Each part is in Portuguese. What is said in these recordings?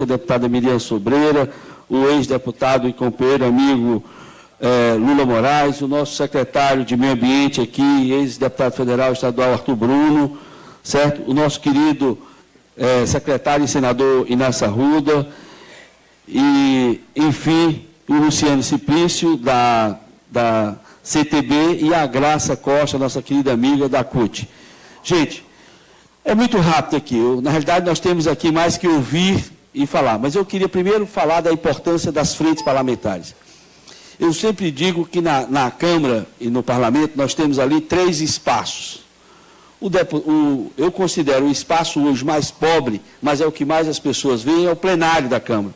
deputada Miriam Sobreira, o ex-deputado e companheiro amigo Lula Moraes, o nosso secretário de Meio Ambiente aqui, ex-deputado federal estadual Arthur Bruno, certo? O nosso querido secretário e senador Inácio Arruda, e, enfim, o Luciano Simplício, da CTB, e a Graça Costa, nossa querida amiga da CUT. Gente, é muito rápido aqui. Na realidade, nós temos aqui mais que ouvir e falar, mas eu queria primeiro falar da importância das frentes parlamentares. Eu sempre digo que na Câmara e no Parlamento nós temos ali 3 espaços. Eu considero o espaço hoje mais pobre, mas é o que mais as pessoas veem, é o plenário da Câmara.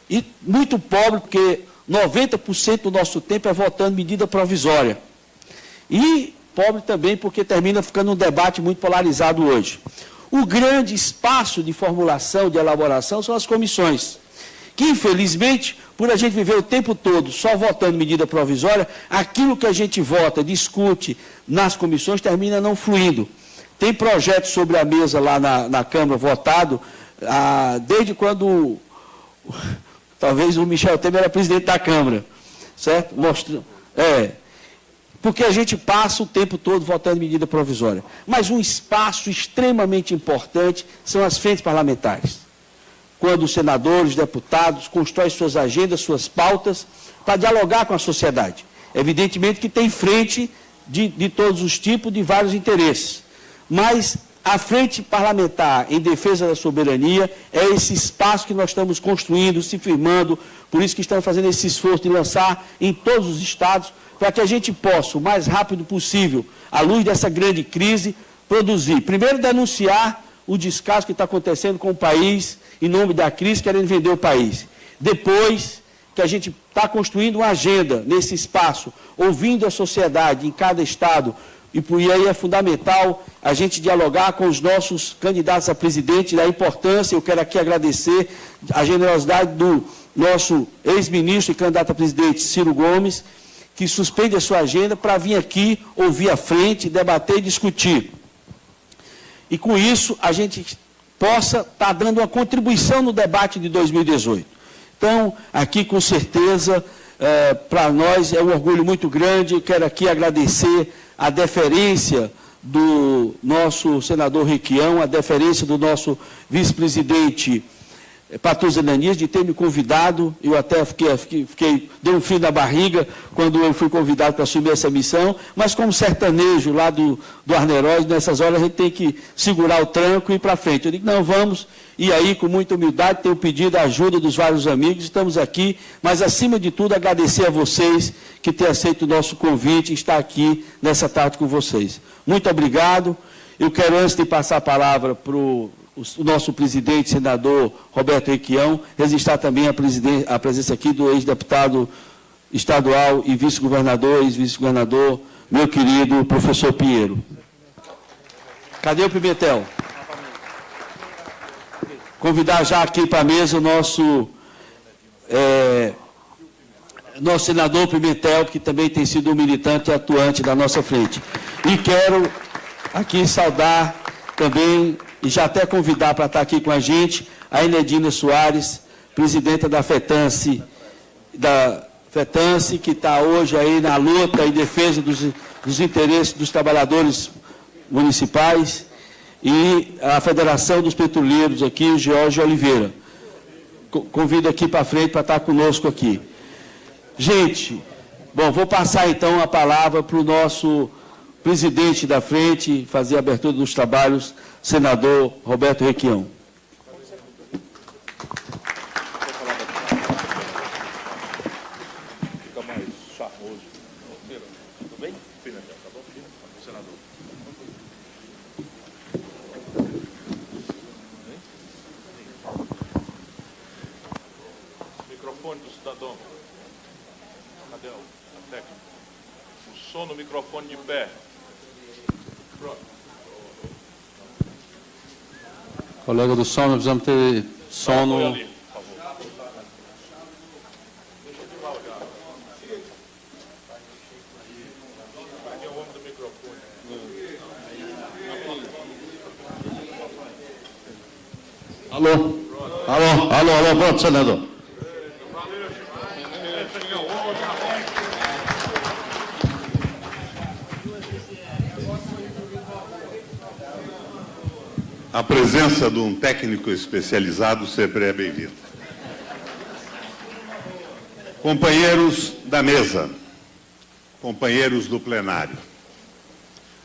E muito pobre porque 90% do nosso tempo é votando medida provisória. E pobre também porque termina ficando um debate muito polarizado hoje. O grande espaço de formulação, de elaboração, são as comissões, que, infelizmente, por a gente viver o tempo todo só votando medida provisória, aquilo que a gente vota, discute nas comissões, termina não fluindo. Tem projetos sobre a mesa lá na Câmara votado, desde quando, talvez o Michel Temer era presidente da Câmara, certo? Porque a gente passa o tempo todo votando medida provisória. Mas um espaço extremamente importante são as frentes parlamentares. Quando os senadores, deputados constroem suas agendas, suas pautas, para dialogar com a sociedade. Evidentemente que tem frente de todos os tipos, de vários interesses. Mas a frente parlamentar em defesa da soberania é esse espaço que nós estamos construindo, se firmando, por isso que estamos fazendo esse esforço de lançar em todos os estados, para que a gente possa, o mais rápido possível, à luz dessa grande crise, produzir. Primeiro, denunciar o descaso que está acontecendo com o país, em nome da crise, querendo vender o país. Depois, que a gente está construindo uma agenda nesse espaço, ouvindo a sociedade em cada estado, e aí é fundamental a gente dialogar com os nossos candidatos a presidente, da importância, eu quero aqui agradecer a generosidade do nosso ex-ministro e candidato a presidente, Ciro Gomes, que suspende a sua agenda para vir aqui, ouvir a frente, debater e discutir. E com isso, a gente possa estar dando uma contribuição no debate de 2018. Então, aqui com certeza, para nós é um orgulho muito grande, eu quero aqui agradecer a deferência do nosso senador Requião, a deferência do nosso vice-presidente Patuza Ananias, de ter me convidado. Eu até dei um frio na barriga quando eu fui convidado para assumir essa missão, mas como sertanejo lá do Arneróis, nessas horas a gente tem que segurar o tranco e ir para frente. Eu digo, não, vamos, e aí com muita humildade tenho pedido a ajuda dos vários amigos, estamos aqui, mas acima de tudo agradecer a vocês que têm aceito o nosso convite e estar aqui nessa tarde com vocês. Muito obrigado. Eu quero, antes de passar a palavra para o nosso presidente, senador Roberto Requião, registrar também a presença aqui do ex-deputado estadual e vice-governador, ex-vice-governador, meu querido professor Pinheiro. Cadê o Pimentel? Convidar já aqui para a mesa o nosso senador Pimentel, que também tem sido um militante e atuante da nossa frente. E quero aqui saudar também, e já até convidar para estar aqui com a gente, a Enedina Soares, presidenta da FETANSE, que está hoje aí na luta em defesa dos interesses dos trabalhadores municipais, e a Federação dos Petroleiros aqui, o George Oliveira. Convido aqui para frente para estar conosco aqui. Gente, bom, vou passar então a palavra para o nosso presidente da frente, fazer a abertura dos trabalhos, senador Roberto Requião. Fica mais charmoso. Tudo bem? Pimentel, tá bom? Senador. Microfone do cidadão. Cadê a técnica? O som no microfone de pé. Pronto. Colega do som, nós precisamos ter som no... Ali, por favor. Deixa eu devagar. Cadê o homem do microfone? Alô? Alô, pronto, senador. A presença de um técnico especializado sempre é bem-vinda. Companheiros da mesa, companheiros do plenário.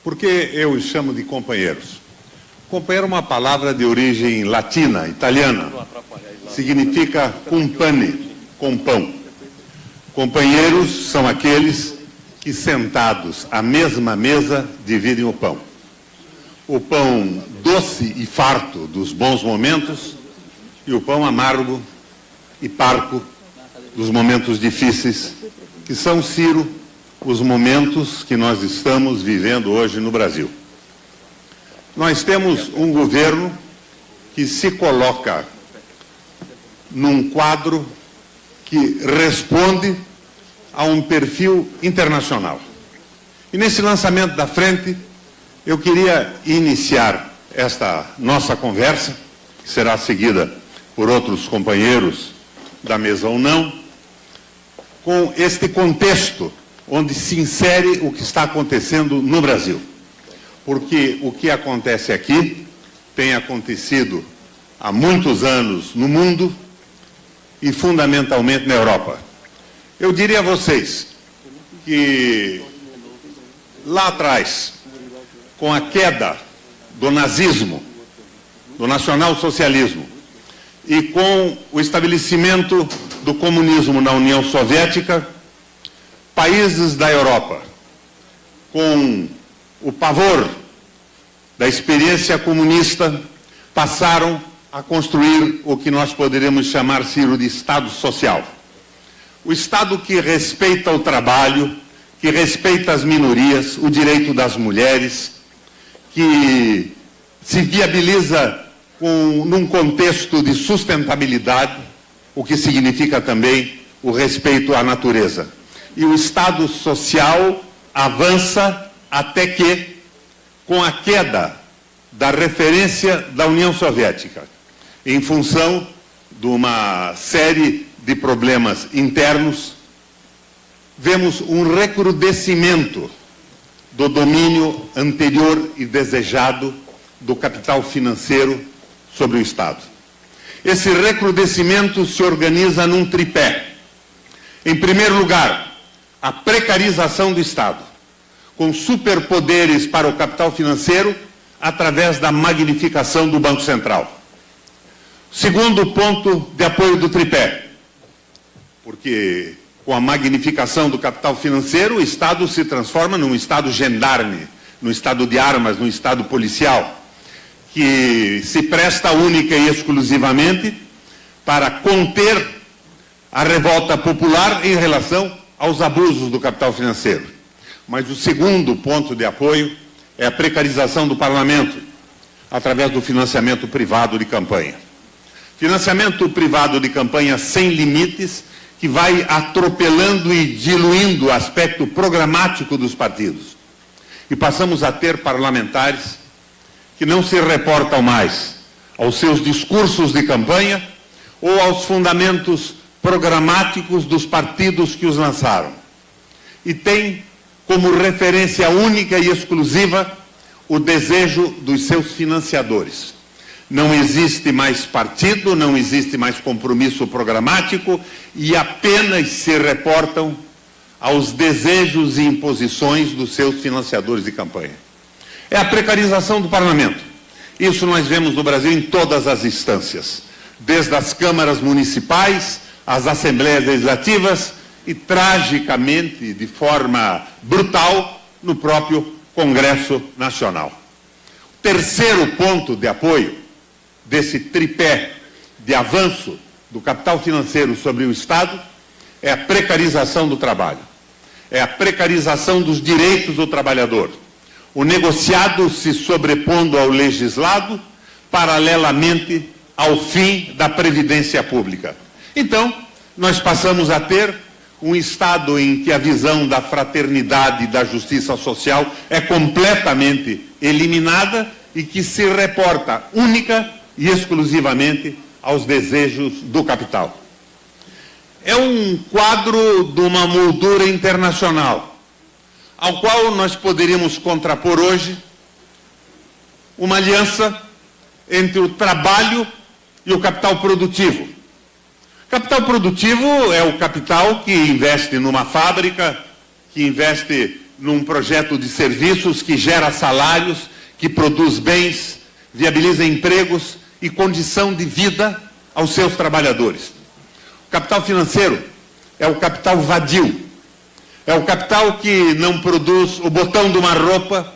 Por que eu os chamo de companheiros? Companheiro é uma palavra de origem latina, italiana. Significa compane, com pão. Companheiros são aqueles que, sentados à mesma mesa, dividem o pão. O pão doce e farto dos bons momentos e o pão amargo e parco dos momentos difíceis, que são, Ciro, os momentos que nós estamos vivendo hoje no Brasil. Nós temos um governo que se coloca num quadro que responde a um perfil internacional. E nesse lançamento da frente, eu queria iniciar esta nossa conversa, que será seguida por outros companheiros da mesa ou não, com este contexto onde se insere o que está acontecendo no Brasil. Porque o que acontece aqui tem acontecido há muitos anos no mundo e fundamentalmente na Europa. Eu diria a vocês que lá atrás, com a queda do nazismo, do nacionalsocialismo, e com o estabelecimento do comunismo na União Soviética, países da Europa, com o pavor da experiência comunista, passaram a construir o que nós poderíamos chamar, Ciro, de Estado social. O Estado que respeita o trabalho, que respeita as minorias, o direito das mulheres, que se viabiliza num contexto de sustentabilidade, o que significa também o respeito à natureza. E o Estado social avança até que, com a queda da referência da União Soviética, em função de uma série de problemas internos, vemos um recrudescimento do domínio anterior e desejado do capital financeiro sobre o Estado. Esse recrudescimento se organiza num tripé. Em primeiro lugar, a precarização do Estado, com superpoderes para o capital financeiro através da magnificação do Banco Central. Segundo ponto de apoio do tripé, porque com a magnificação do capital financeiro, o Estado se transforma num Estado gendarme, num Estado de armas, num Estado policial, que se presta única e exclusivamente para conter a revolta popular em relação aos abusos do capital financeiro. Mas o segundo ponto de apoio é a precarização do parlamento, através do financiamento privado de campanha. Financiamento privado de campanha sem limites, que vai atropelando e diluindo o aspecto programático dos partidos. E passamos a ter parlamentares que não se reportam mais aos seus discursos de campanha ou aos fundamentos programáticos dos partidos que os lançaram. E tem como referência única e exclusiva o desejo dos seus financiadores. Não existe mais partido, não existe mais compromisso programático e apenas se reportam aos desejos e imposições dos seus financiadores de campanha. É a precarização do parlamento. Isso nós vemos no Brasil em todas as instâncias, desde as câmaras municipais, às assembleias legislativas e, tragicamente, de forma brutal, no próprio Congresso Nacional. O terceiro ponto de apoio desse tripé de avanço do capital financeiro sobre o Estado é a precarização do trabalho, é a precarização dos direitos do trabalhador, o negociado se sobrepondo ao legislado paralelamente ao fim da Previdência Pública. Então, nós passamos a ter um Estado em que a visão da fraternidade e da justiça social é completamente eliminada e que se reporta única e exclusivamente aos desejos do capital. É um quadro de uma moldura internacional, ao qual nós poderíamos contrapor hoje uma aliança entre o trabalho e o capital produtivo. Capital produtivo é o capital que investe numa fábrica, que investe num projeto de serviços, que gera salários, que produz bens, viabiliza empregos e condição de vida aos seus trabalhadores. O capital financeiro é o capital vadio, é o capital que não produz o botão de uma roupa,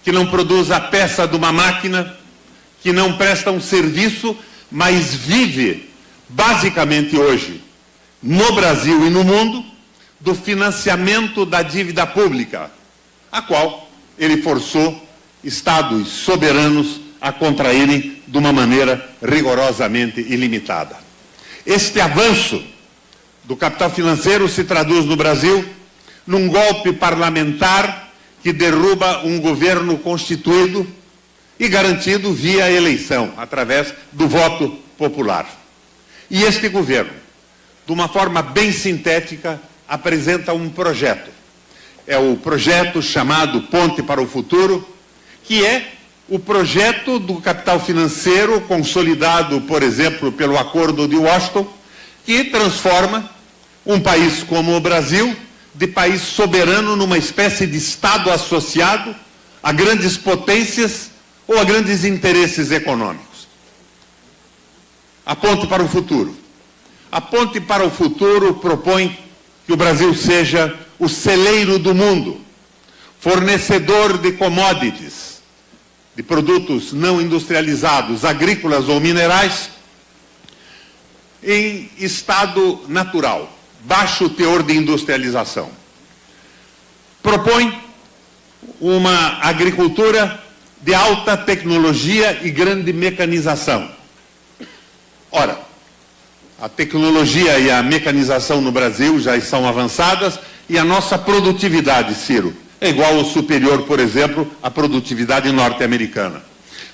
que não produz a peça de uma máquina, que não presta um serviço, mas vive basicamente hoje, no Brasil e no mundo, do financiamento da dívida pública, a qual ele forçou estados soberanos a contraírem de uma maneira rigorosamente ilimitada. Este avanço do capital financeiro se traduz no Brasil num golpe parlamentar que derruba um governo constituído e garantido via eleição, através do voto popular. E este governo, de uma forma bem sintética, apresenta um projeto. É o projeto chamado Ponte para o Futuro, que é o projeto do capital financeiro consolidado, por exemplo, pelo Acordo de Washington, que transforma um país como o Brasil de país soberano numa espécie de Estado associado a grandes potências ou a grandes interesses econômicos. A Ponte para o Futuro. A Ponte para o Futuro propõe que o Brasil seja o celeiro do mundo, fornecedor de commodities, de produtos não industrializados, agrícolas ou minerais, em estado natural, baixo teor de industrialização. Propõe uma agricultura de alta tecnologia e grande mecanização. Ora, a tecnologia e a mecanização no Brasil já estão avançadas e a nossa produtividade, Ciro, é igual ou superior, por exemplo, à produtividade norte-americana.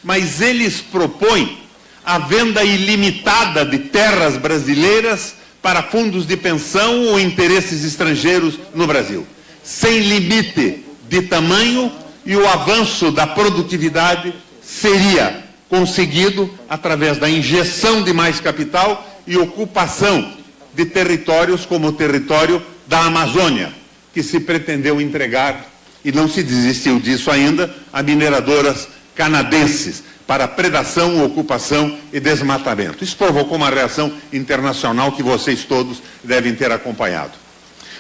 Mas eles propõem a venda ilimitada de terras brasileiras para fundos de pensão ou interesses estrangeiros no Brasil, sem limite de tamanho, e o avanço da produtividade seria conseguido através da injeção de mais capital e ocupação de territórios como o território da Amazônia, que se pretendeu entregar, e não se desistiu disso ainda, a mineradoras canadenses para predação, ocupação e desmatamento. Isso provocou uma reação internacional que vocês todos devem ter acompanhado.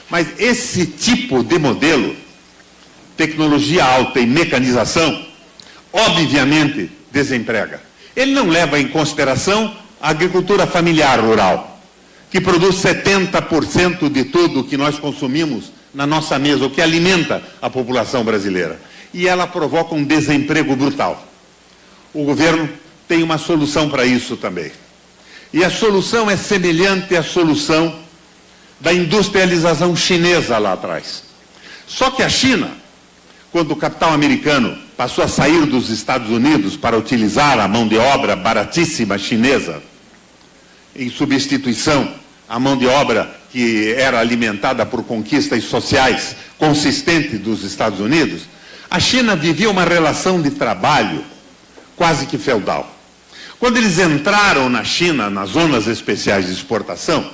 Mas esse tipo de modelo, tecnologia alta e mecanização, obviamente desemprega. Ele não leva em consideração a agricultura familiar rural, que produz 70% de tudo que nós consumimos na nossa mesa, o que alimenta a população brasileira. E ela provoca um desemprego brutal. O governo tem uma solução para isso também. E a solução é semelhante à solução da industrialização chinesa lá atrás. Só que a China, quando o capital americano passou a sair dos Estados Unidos para utilizar a mão de obra baratíssima chinesa, em substituição à mão de obra que era alimentada por conquistas sociais consistentes dos Estados Unidos, a China vivia uma relação de trabalho quase que feudal. Quando eles entraram na China, nas zonas especiais de exportação,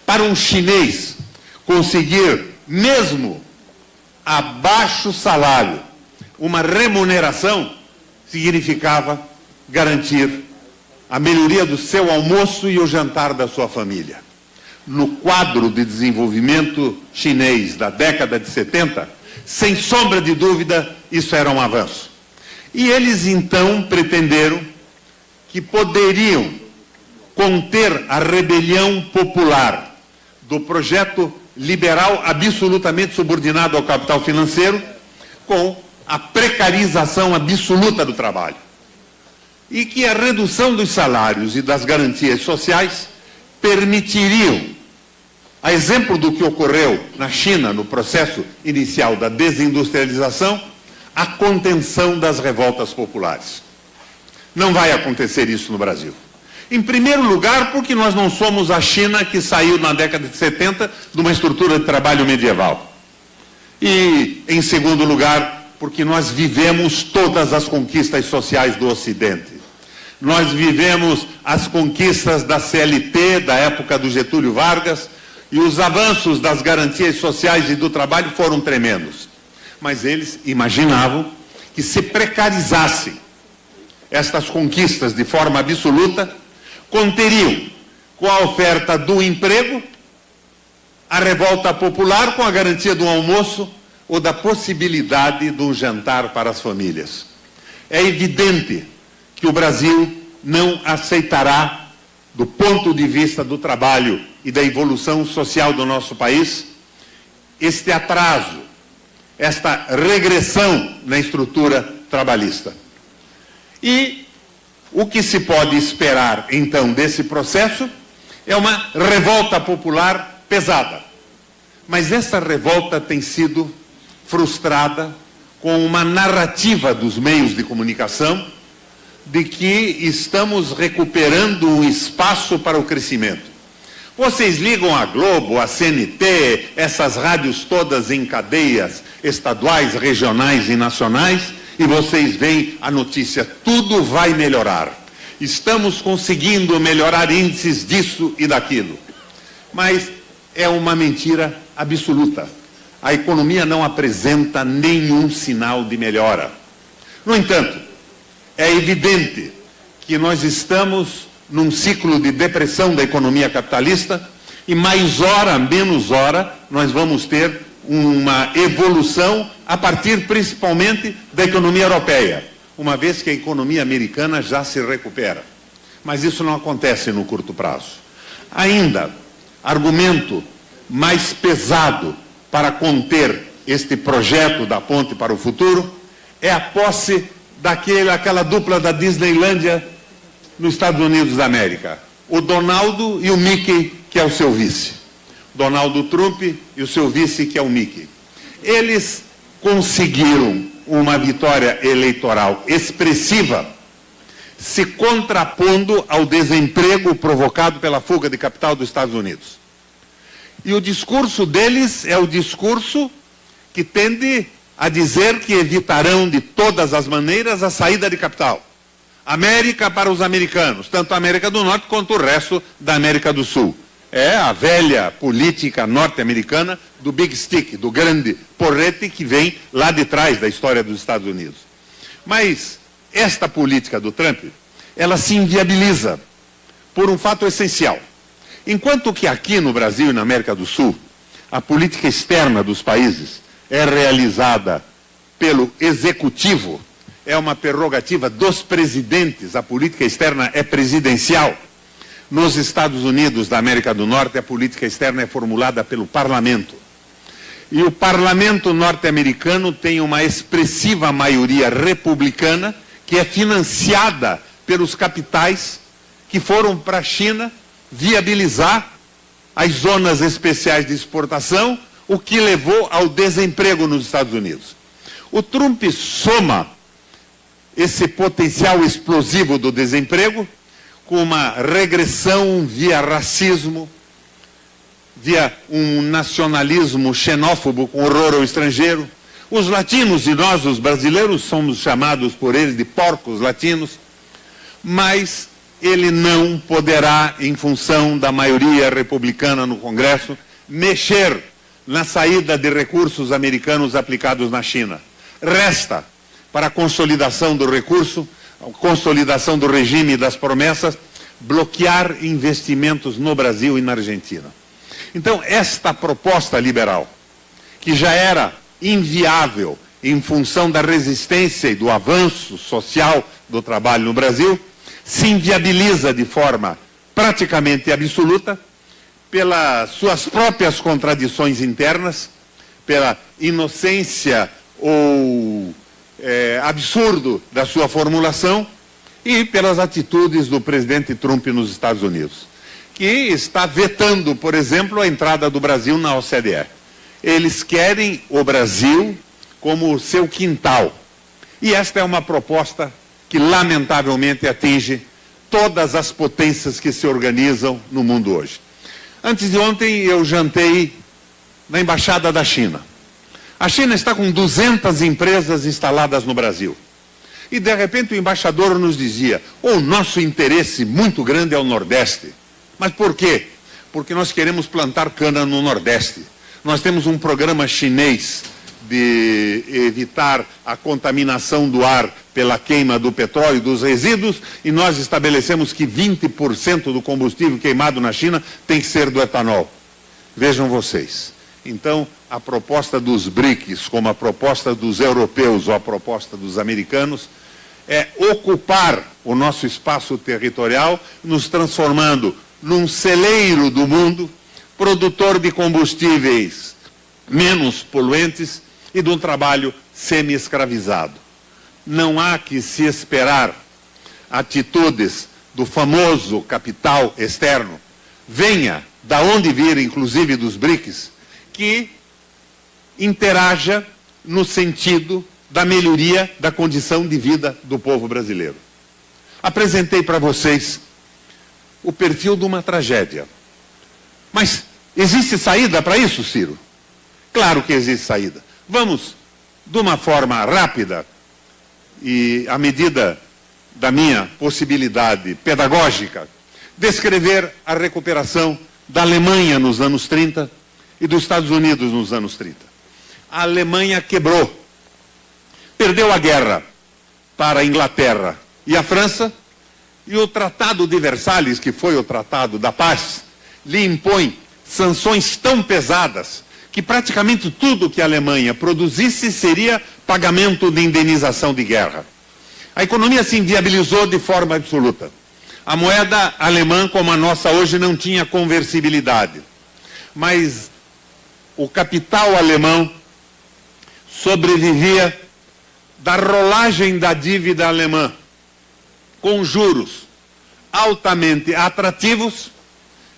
para um chinês conseguir, mesmo a baixo salário, uma remuneração, significava garantir a melhoria do seu almoço e o jantar da sua família. No quadro de desenvolvimento chinês da década de 70, sem sombra de dúvida, isso era um avanço. E eles então pretenderam que poderiam conter a rebelião popular do projeto liberal absolutamente subordinado ao capital financeiro, com a precarização absoluta do trabalho. E que a redução dos salários e das garantias sociais permitiriam, a exemplo do que ocorreu na China no processo inicial da desindustrialização, a contenção das revoltas populares. Não vai acontecer isso no Brasil. Em primeiro lugar, porque nós não somos a China que saiu na década de 70 de uma estrutura de trabalho medieval. E, em segundo lugar, porque nós vivemos todas as conquistas sociais do Ocidente. Nós vivemos as conquistas da CLT, da época do Getúlio Vargas, e os avanços das garantias sociais e do trabalho foram tremendos. Mas eles imaginavam que se precarizassem estas conquistas de forma absoluta, conteriam, com a oferta do emprego, a revolta popular com a garantia do almoço ou da possibilidade de um jantar para as famílias. É evidente que o Brasil não aceitará, do ponto de vista do trabalho e da evolução social do nosso país, este atraso, esta regressão na estrutura trabalhista. E o que se pode esperar, então, desse processo é uma revolta popular pesada. Mas essa revolta tem sido frustrada com uma narrativa dos meios de comunicação de que estamos recuperando um espaço para o crescimento. Vocês ligam a Globo, a CNT, essas rádios todas em cadeias estaduais, regionais e nacionais, e vocês veem a notícia, tudo vai melhorar. Estamos conseguindo melhorar índices disso e daquilo. Mas é uma mentira absoluta. A economia não apresenta nenhum sinal de melhora. No entanto, é evidente que nós estamos num ciclo de depressão da economia capitalista e mais hora, menos hora, nós vamos ter uma evolução a partir principalmente da economia europeia, uma vez que a economia americana já se recupera. Mas isso não acontece no curto prazo. Ainda, argumento mais pesado para conter este projeto da ponte para o futuro é a posse daquela dupla da Disneylândia nos Estados Unidos da América. O Donaldo e o Mickey, que é o seu vice. Donaldo Trump e o seu vice, que é o Mickey. Eles conseguiram uma vitória eleitoral expressiva, se contrapondo ao desemprego provocado pela fuga de capital dos Estados Unidos. E o discurso deles é o discurso que tende a dizer que evitarão de todas as maneiras a saída de capital. América para os americanos, tanto a América do Norte quanto o resto da América do Sul. É a velha política norte-americana do Big Stick, do grande porrete que vem lá de trás da história dos Estados Unidos. Mas esta política do Trump, ela se inviabiliza por um fato essencial. Enquanto que aqui no Brasil e na América do Sul, a política externa dos países é realizada pelo executivo, é uma prerrogativa dos presidentes, a política externa é presidencial. Nos Estados Unidos da América do Norte, a política externa é formulada pelo parlamento. E o parlamento norte-americano tem uma expressiva maioria republicana que é financiada pelos capitais que foram para a China viabilizar as zonas especiais de exportação, o que levou ao desemprego nos Estados Unidos. O Trump soma esse potencial explosivo do desemprego com uma regressão via racismo, via um nacionalismo xenófobo com horror ao estrangeiro. Os latinos e nós, os brasileiros, somos chamados por eles de porcos latinos, mas ele não poderá, em função da maioria republicana no Congresso, mexer na saída de recursos americanos aplicados na China. Resta, para a consolidação do recurso, a consolidação do regime e das promessas, bloquear investimentos no Brasil e na Argentina. Então, esta proposta liberal, que já era inviável em função da resistência e do avanço social do trabalho no Brasil, se inviabiliza de forma praticamente absoluta pelas suas próprias contradições internas, pela inocência ou absurdo da sua formulação e pelas atitudes do presidente Trump nos Estados Unidos, que está vetando, por exemplo, a entrada do Brasil na OCDE. Eles querem o Brasil como o seu quintal. E esta é uma proposta que, lamentavelmente, atinge todas as potências que se organizam no mundo hoje. Antes de ontem eu jantei na Embaixada da China. A China está com 200 empresas instaladas no Brasil. E de repente o embaixador nos dizia: o nosso interesse muito grande é o Nordeste. Mas por quê? Porque nós queremos plantar cana no Nordeste. Nós temos um programa chinês de evitar a contaminação do ar pela queima do petróleo e dos resíduos, e nós estabelecemos que 20% do combustível queimado na China tem que ser do etanol. Vejam vocês. Então, a proposta dos BRICS, como a proposta dos europeus ou a proposta dos americanos, é ocupar o nosso espaço territorial, nos transformando num celeiro do mundo, produtor de combustíveis menos poluentes e de um trabalho semi-escravizado. Não há que se esperar atitudes do famoso capital externo, venha da onde vir, inclusive dos BRICS, que interaja no sentido da melhoria da condição de vida do povo brasileiro. Apresentei para vocês o perfil de uma tragédia. Mas existe saída para isso, Ciro? Claro que existe saída. Vamos, de uma forma rápida e à medida da minha possibilidade pedagógica, descrever a recuperação da Alemanha nos anos 30 e dos Estados Unidos nos anos 30. A Alemanha quebrou, perdeu a guerra para a Inglaterra e a França, e o Tratado de Versalhes, que foi o Tratado da Paz, lhe impõe sanções tão pesadas que praticamente tudo que a Alemanha produzisse seria pagamento de indenização de guerra. A economia se inviabilizou de forma absoluta. A moeda alemã, como a nossa hoje, não tinha conversibilidade. Mas o capital alemão sobrevivia da rolagem da dívida alemã, com juros altamente atrativos,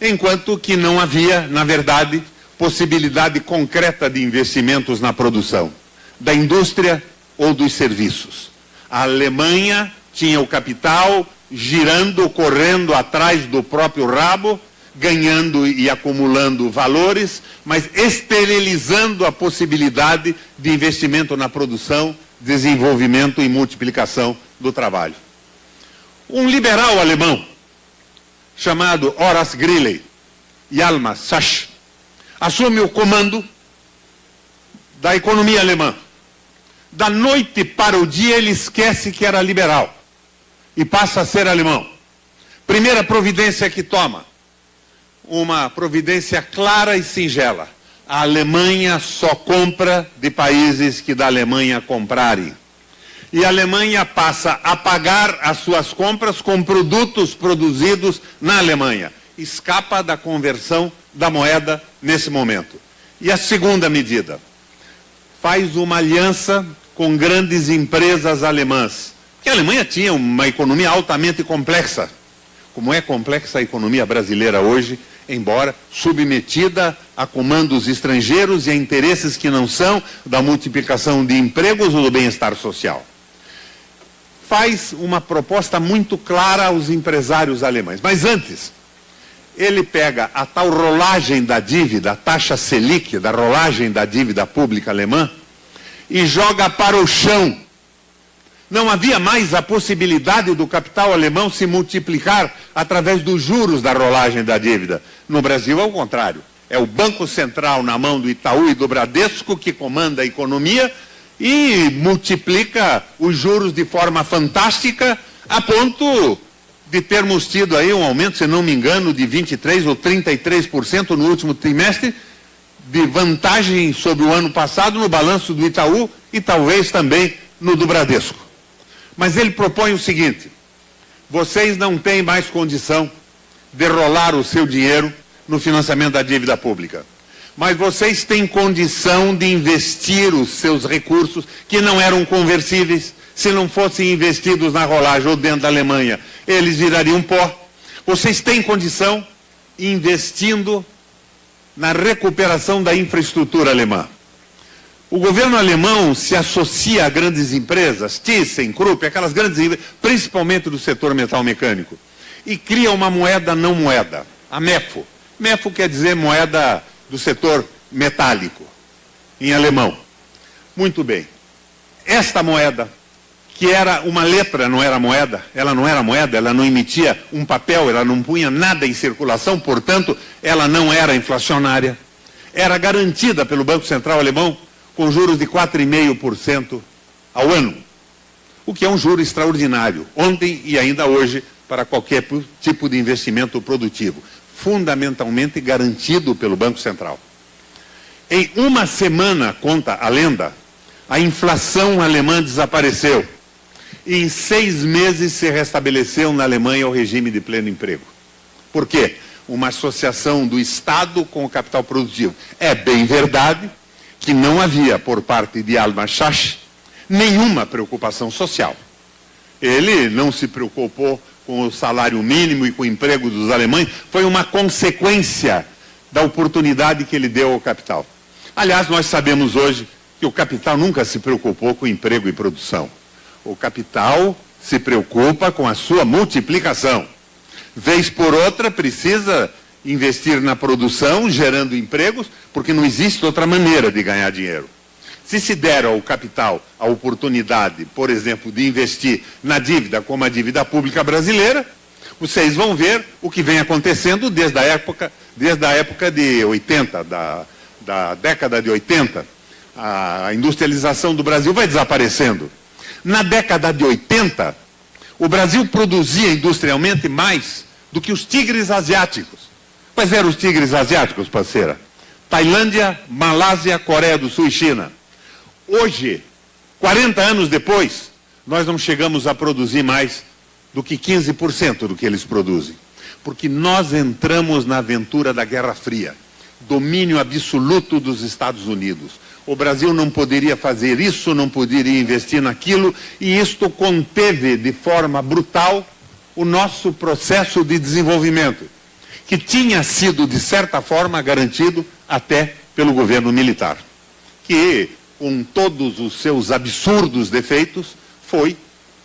enquanto que não havia, na verdade, possibilidade concreta de investimentos na produção, da indústria ou dos serviços. A Alemanha tinha o capital girando, correndo atrás do próprio rabo, ganhando e acumulando valores, mas esterilizando a possibilidade de investimento na produção, desenvolvimento e multiplicação do trabalho. Um liberal alemão, chamado Horace Greeley Hjalmar Schacht, assume o comando da economia alemã. Da noite para o dia ele esquece que era liberal e passa a ser alemão. Primeira providência que toma, uma providência clara e singela: a Alemanha só compra de países que da Alemanha comprarem. E a Alemanha passa a pagar as suas compras com produtos produzidos na Alemanha. Escapa da conversão da moeda nesse momento. E a segunda medida, faz uma aliança com grandes empresas alemãs. Porque a Alemanha tinha uma economia altamente complexa, como é complexa a economia brasileira hoje, embora submetida a comandos estrangeiros e a interesses que não são da multiplicação de empregos ou do bem-estar social. Faz uma proposta muito clara aos empresários alemães. Mas antes, ele pega a tal rolagem da dívida, a taxa Selic, da rolagem da dívida pública alemã, e joga para o chão. Não havia mais a possibilidade do capital alemão se multiplicar através dos juros da rolagem da dívida. No Brasil é o contrário. É o Banco Central na mão do Itaú e do Bradesco que comanda a economia e multiplica os juros de forma fantástica, a ponto de termos tido aí um aumento, se não me engano, de 23% ou 33% no último trimestre, de vantagem sobre o ano passado no balanço do Itaú e talvez também no do Bradesco. Mas ele propõe o seguinte: vocês não têm mais condição de rolar o seu dinheiro no financiamento da dívida pública, mas vocês têm condição de investir os seus recursos, que não eram conversíveis. Se não fossem investidos na rolagem ou dentro da Alemanha, eles virariam pó. Vocês têm condição investindo na recuperação da infraestrutura alemã. O governo alemão se associa a grandes empresas, Thyssen, Krupp, aquelas grandes empresas, principalmente do setor metal mecânico, e cria uma moeda não moeda, a MEFO. MEFO quer dizer moeda do setor metálico, em alemão. Muito bem. Esta moeda, que era uma letra, não era moeda, ela não emitia um papel, ela não punha nada em circulação, portanto, ela não era inflacionária. Era garantida pelo Banco Central Alemão com juros de 4,5% ao ano, o que é um juro extraordinário, ontem e ainda hoje, para qualquer tipo de investimento produtivo, fundamentalmente garantido pelo Banco Central. Em uma semana, conta a lenda, a inflação alemã desapareceu. E em 6 meses se restabeleceu na Alemanha o regime de pleno emprego. Por quê? Uma associação do Estado com o capital produtivo. É bem verdade que não havia, por parte de Albert Schacht, nenhuma preocupação social. Ele não se preocupou com o salário mínimo e com o emprego dos alemães, foi uma consequência da oportunidade que ele deu ao capital. Aliás, nós sabemos hoje que o capital nunca se preocupou com emprego e produção. O capital se preocupa com a sua multiplicação. Vez por outra, precisa investir na produção, gerando empregos, porque não existe outra maneira de ganhar dinheiro. Se der ao capital a oportunidade, por exemplo, de investir na dívida, como a dívida pública brasileira, vocês vão ver o que vem acontecendo desde a época de 80, da década de 80. A industrialização do Brasil vai desaparecendo. Na década de 80, o Brasil produzia industrialmente mais do que os tigres asiáticos. Quais eram os tigres asiáticos, parceira? Tailândia, Malásia, Coreia do Sul e China. Hoje, 40 anos depois, nós não chegamos a produzir mais do que 15% do que eles produzem. Porque nós entramos na aventura da Guerra Fria. Domínio absoluto dos Estados Unidos. O Brasil não poderia fazer isso, não poderia investir naquilo, e isto conteve de forma brutal o nosso processo de desenvolvimento, que tinha sido, de certa forma, garantido até pelo governo militar, que, com todos os seus absurdos defeitos, foi,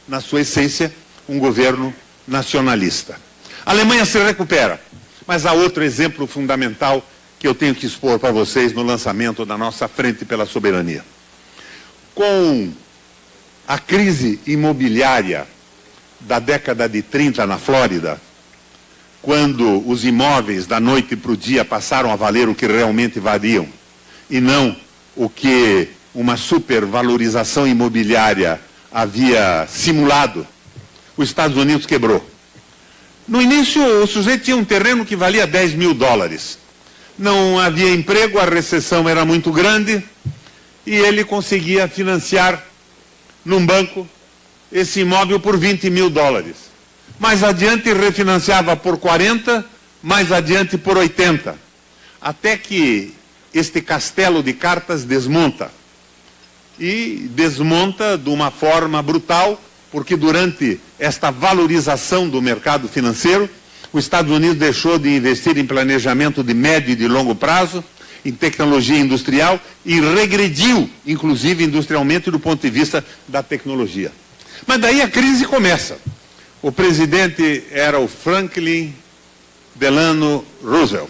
na sua essência, um governo nacionalista. A Alemanha se recupera, mas há outro exemplo fundamental que eu tenho que expor para vocês no lançamento da nossa Frente pela Soberania. Com a crise imobiliária da década de 30 na Flórida, quando os imóveis da noite para o dia passaram a valer o que realmente valiam, e não o que uma supervalorização imobiliária havia simulado, os Estados Unidos quebrou. No início, o sujeito tinha um terreno que valia 10 mil dólares. Não havia emprego, a recessão era muito grande, e ele conseguia financiar num banco esse imóvel por 20 mil dólares. Mais adiante refinanciava por 40, mais adiante por 80. Até que este castelo de cartas desmonta. E desmonta de uma forma brutal, porque durante esta valorização do mercado financeiro, os Estados Unidos deixou de investir em planejamento de médio e de longo prazo, em tecnologia industrial, e regrediu, inclusive industrialmente, do ponto de vista da tecnologia. Mas daí a crise começa. O presidente era o Franklin Delano Roosevelt.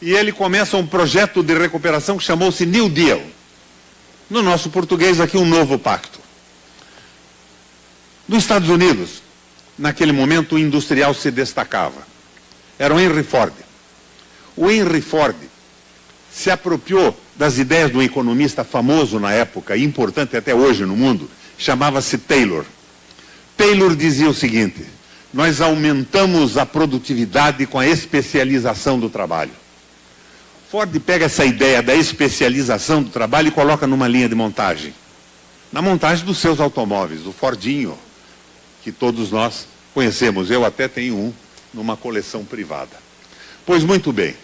E ele começa um projeto de recuperação que chamou-se New Deal. No nosso português aqui, um novo pacto. Nos Estados Unidos, naquele momento, o industrial se destacava. Era o Henry Ford. O Henry Ford se apropriou das ideias de um economista famoso na época, e importante até hoje no mundo, chamava-se Taylor. Taylor dizia o seguinte: nós aumentamos a produtividade com a especialização do trabalho. Ford pega essa ideia da especialização do trabalho e coloca numa linha de montagem. Na montagem dos seus automóveis, o Fordinho, que todos nós conhecemos. Eu até tenho um numa coleção privada. Pois muito bem.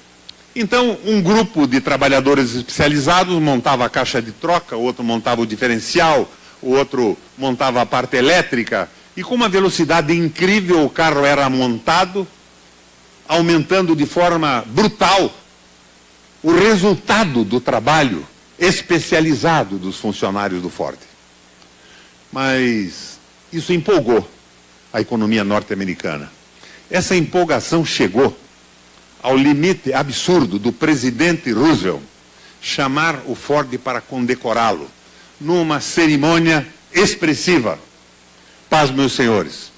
Então, um grupo de trabalhadores especializados montava a caixa de troca, o outro montava o diferencial, o outro montava a parte elétrica, e com uma velocidade incrível o carro era montado, aumentando de forma brutal o resultado do trabalho especializado dos funcionários do Ford. Mas isso empolgou a economia norte-americana. Essa empolgação chegou ao limite absurdo do presidente Roosevelt chamar o Ford para condecorá-lo numa cerimônia expressiva. Paz, meus senhores,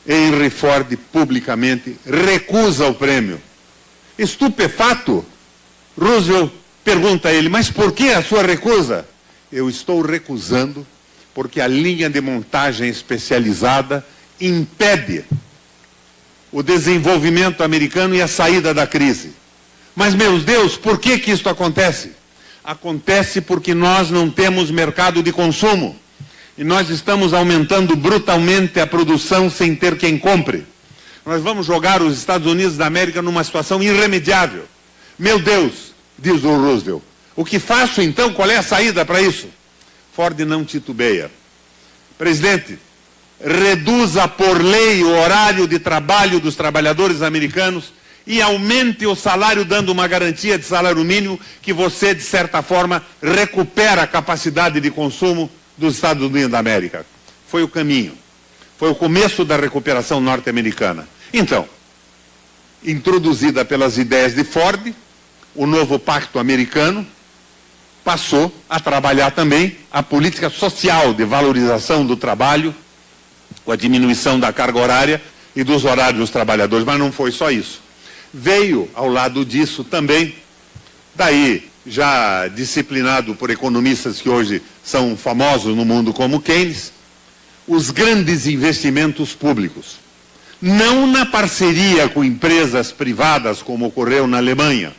Henry Ford publicamente recusa o prêmio. Estupefato, Roosevelt pergunta a ele, mas por que a sua recusa? Eu estou recusando porque a linha de montagem especializada impede o desenvolvimento americano e a saída da crise. Mas, meu Deus, por que isso acontece? Acontece porque nós não temos mercado de consumo. E nós estamos aumentando brutalmente a produção sem ter quem compre. Nós vamos jogar os Estados Unidos da América numa situação irremediável. Meu Deus, diz o Roosevelt, o que faço então? Qual é a saída para isso? Ford não titubeia. Presidente, reduza por lei o horário de trabalho dos trabalhadores americanos e aumente o salário, dando uma garantia de salário mínimo que você, de certa forma, recupera a capacidade de consumo dos Estados Unidos da América. Foi o caminho. Foi o começo da recuperação norte-americana. Então, introduzida pelas ideias de Ford, o novo pacto americano passou a trabalhar também a política social de valorização do trabalho, com a diminuição da carga horária e dos horários dos trabalhadores. Mas não foi só isso. Veio, ao lado disso também, daí já disciplinado por economistas que hoje são famosos no mundo como Keynes, os grandes investimentos públicos. Não na parceria com empresas privadas, como ocorreu na Alemanha,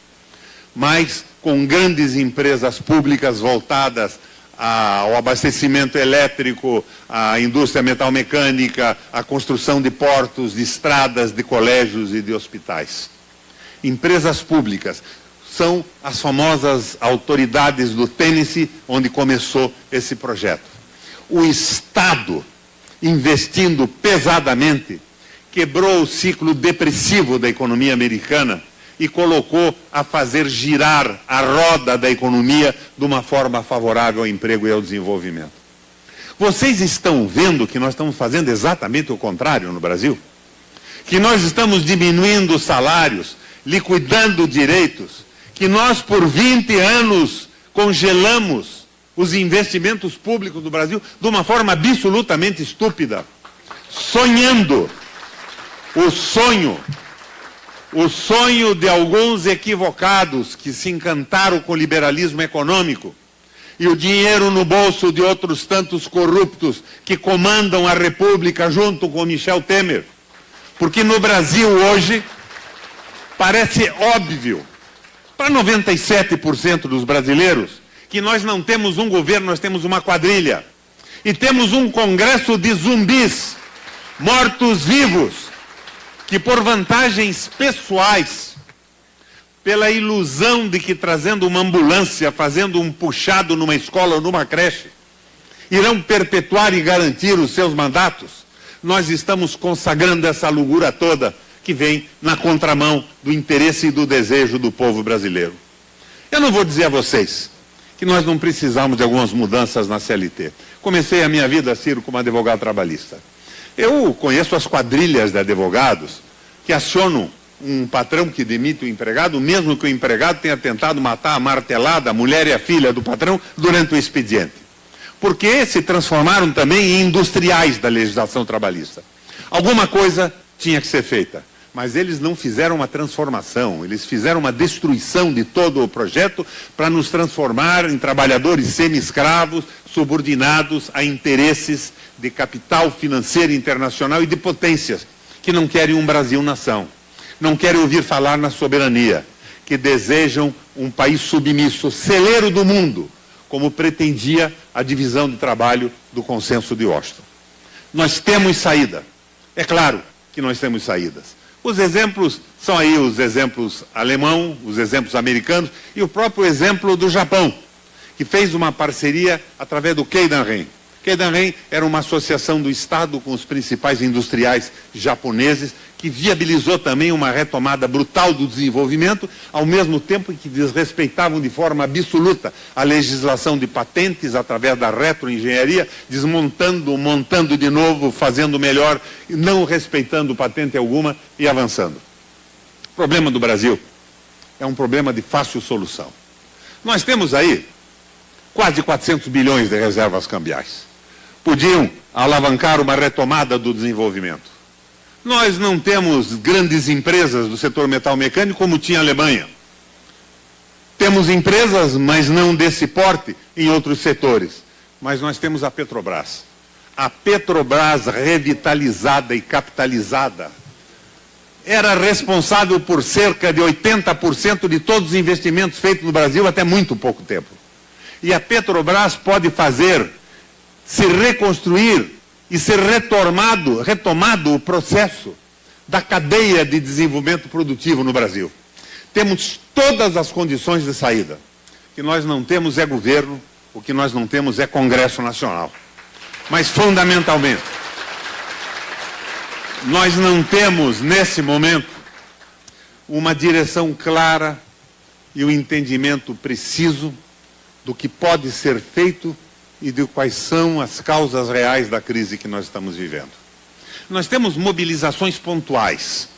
mas com grandes empresas públicas voltadas ao abastecimento elétrico, à indústria metalmecânica, à construção de portos, de estradas, de colégios e de hospitais. Empresas públicas são as famosas autoridades do Tennessee, onde começou esse projeto. O Estado, investindo pesadamente, quebrou o ciclo depressivo da economia americana e colocou a fazer girar a roda da economia de uma forma favorável ao emprego e ao desenvolvimento. Vocês estão vendo que nós estamos fazendo exatamente o contrário no Brasil? Que nós estamos diminuindo os salários, liquidando direitos, que nós por 20 anos congelamos os investimentos públicos do Brasil de uma forma absolutamente estúpida, sonhando o sonho de alguns equivocados que se encantaram com o liberalismo econômico e o dinheiro no bolso de outros tantos corruptos que comandam a República junto com Michel Temer. Porque no Brasil hoje parece óbvio para 97% dos brasileiros que nós não temos um governo, nós temos uma quadrilha. E temos um congresso de zumbis, mortos-vivos, que por vantagens pessoais, pela ilusão de que trazendo uma ambulância, fazendo um puxado numa escola ou numa creche, irão perpetuar e garantir os seus mandatos, nós estamos consagrando essa loucura toda que vem na contramão do interesse e do desejo do povo brasileiro. Eu não vou dizer a vocês que nós não precisamos de algumas mudanças na CLT. Comecei a minha vida, Ciro, como advogado trabalhista. Eu conheço as quadrilhas de advogados que acionam um patrão que demite o empregado, mesmo que o empregado tenha tentado matar a martelada a mulher e a filha do patrão durante o expediente. Porque se transformaram também em industriais da legislação trabalhista. Alguma coisa tinha que ser feita, mas eles não fizeram uma transformação, eles fizeram uma destruição de todo o projeto para nos transformar em trabalhadores semi-escravos, subordinados a interesses de capital financeiro internacional e de potências que não querem um Brasil-nação, não querem ouvir falar na soberania, que desejam um país submisso, celeiro do mundo, como pretendia a divisão de trabalho do consenso de Washington. Nós temos saída, é claro que nós temos saídas. Os exemplos são aí os exemplos alemão, os exemplos americanos e o próprio exemplo do Japão, que fez uma parceria através do Keidanren que também era uma associação do Estado com os principais industriais japoneses, que viabilizou também uma retomada brutal do desenvolvimento, ao mesmo tempo que desrespeitavam de forma absoluta a legislação de patentes através da retroengenharia, desmontando, montando de novo, fazendo melhor, não respeitando patente alguma e avançando. O problema do Brasil é um problema de fácil solução. Nós temos aí quase 400 bilhões de reservas cambiais. Podiam alavancar uma retomada do desenvolvimento. Nós não temos grandes empresas do setor metal mecânico como tinha a Alemanha. Temos empresas, mas não desse porte, em outros setores. Mas nós temos a Petrobras. A Petrobras revitalizada e capitalizada era responsável por cerca de 80% de todos os investimentos feitos no Brasil até muito pouco tempo. E a Petrobras pode se reconstruir e ser retomado o processo da cadeia de desenvolvimento produtivo no Brasil. Temos todas as condições de saída. O que nós não temos é governo, o que nós não temos é Congresso Nacional. Mas, fundamentalmente, nós não temos, nesse momento, uma direção clara e um entendimento preciso do que pode ser feito e de quais são as causas reais da crise que nós estamos vivendo. Nós temos mobilizações pontuais.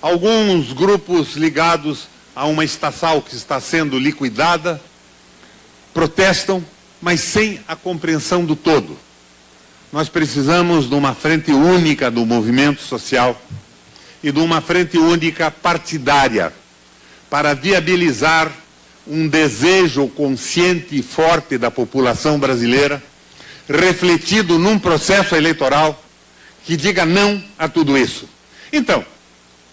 Alguns grupos ligados a uma estatal que está sendo liquidada protestam, mas sem a compreensão do todo. Nós precisamos de uma frente única do movimento social e de uma frente única partidária para viabilizar um desejo consciente e forte da população brasileira, refletido num processo eleitoral que diga não a tudo isso. Então,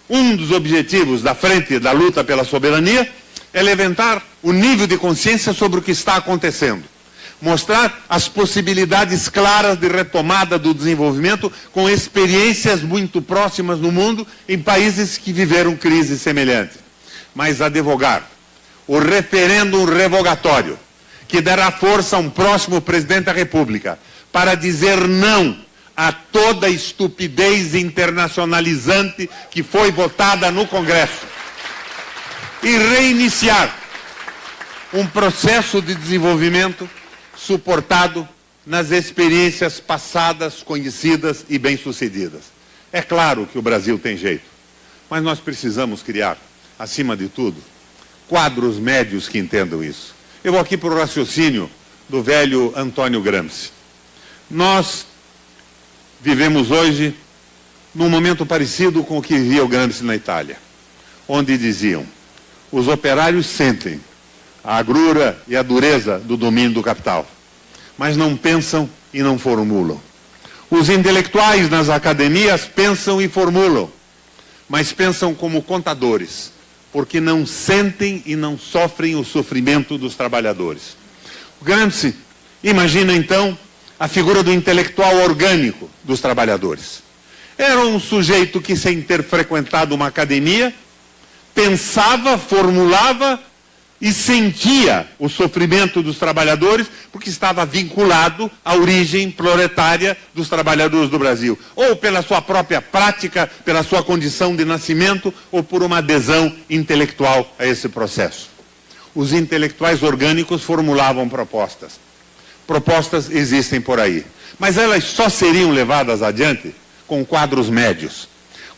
um dos objetivos da frente da luta pela soberania é levantar o nível de consciência sobre o que está acontecendo. Mostrar as possibilidades claras de retomada do desenvolvimento com experiências muito próximas no mundo em países que viveram crise semelhante. Mas advogar o referêndum revogatório, que dará força a um próximo presidente da República, para dizer não a toda a estupidez internacionalizante que foi votada no Congresso e reiniciar um processo de desenvolvimento suportado nas experiências passadas, conhecidas e bem-sucedidas. É claro que o Brasil tem jeito, mas nós precisamos criar, acima de tudo, quadros médios que entendam isso. Eu vou aqui para o raciocínio do velho Antônio Gramsci. Nós vivemos hoje num momento parecido com o que vivia o Gramsci na Itália, onde diziam: os operários sentem a agrura e a dureza do domínio do capital, mas não pensam e não formulam. Os intelectuais nas academias pensam e formulam, mas pensam como contadores, porque não sentem e não sofrem o sofrimento dos trabalhadores. O Gramsci imagina, então, a figura do intelectual orgânico dos trabalhadores. Era um sujeito que, sem ter frequentado uma academia, pensava, formulava e sentia o sofrimento dos trabalhadores, porque estava vinculado à origem proletária dos trabalhadores do Brasil, ou pela sua própria prática, pela sua condição de nascimento, ou por uma adesão intelectual a esse processo. Os intelectuais orgânicos formulavam propostas. Propostas existem por aí, mas elas só seriam levadas adiante com quadros médios,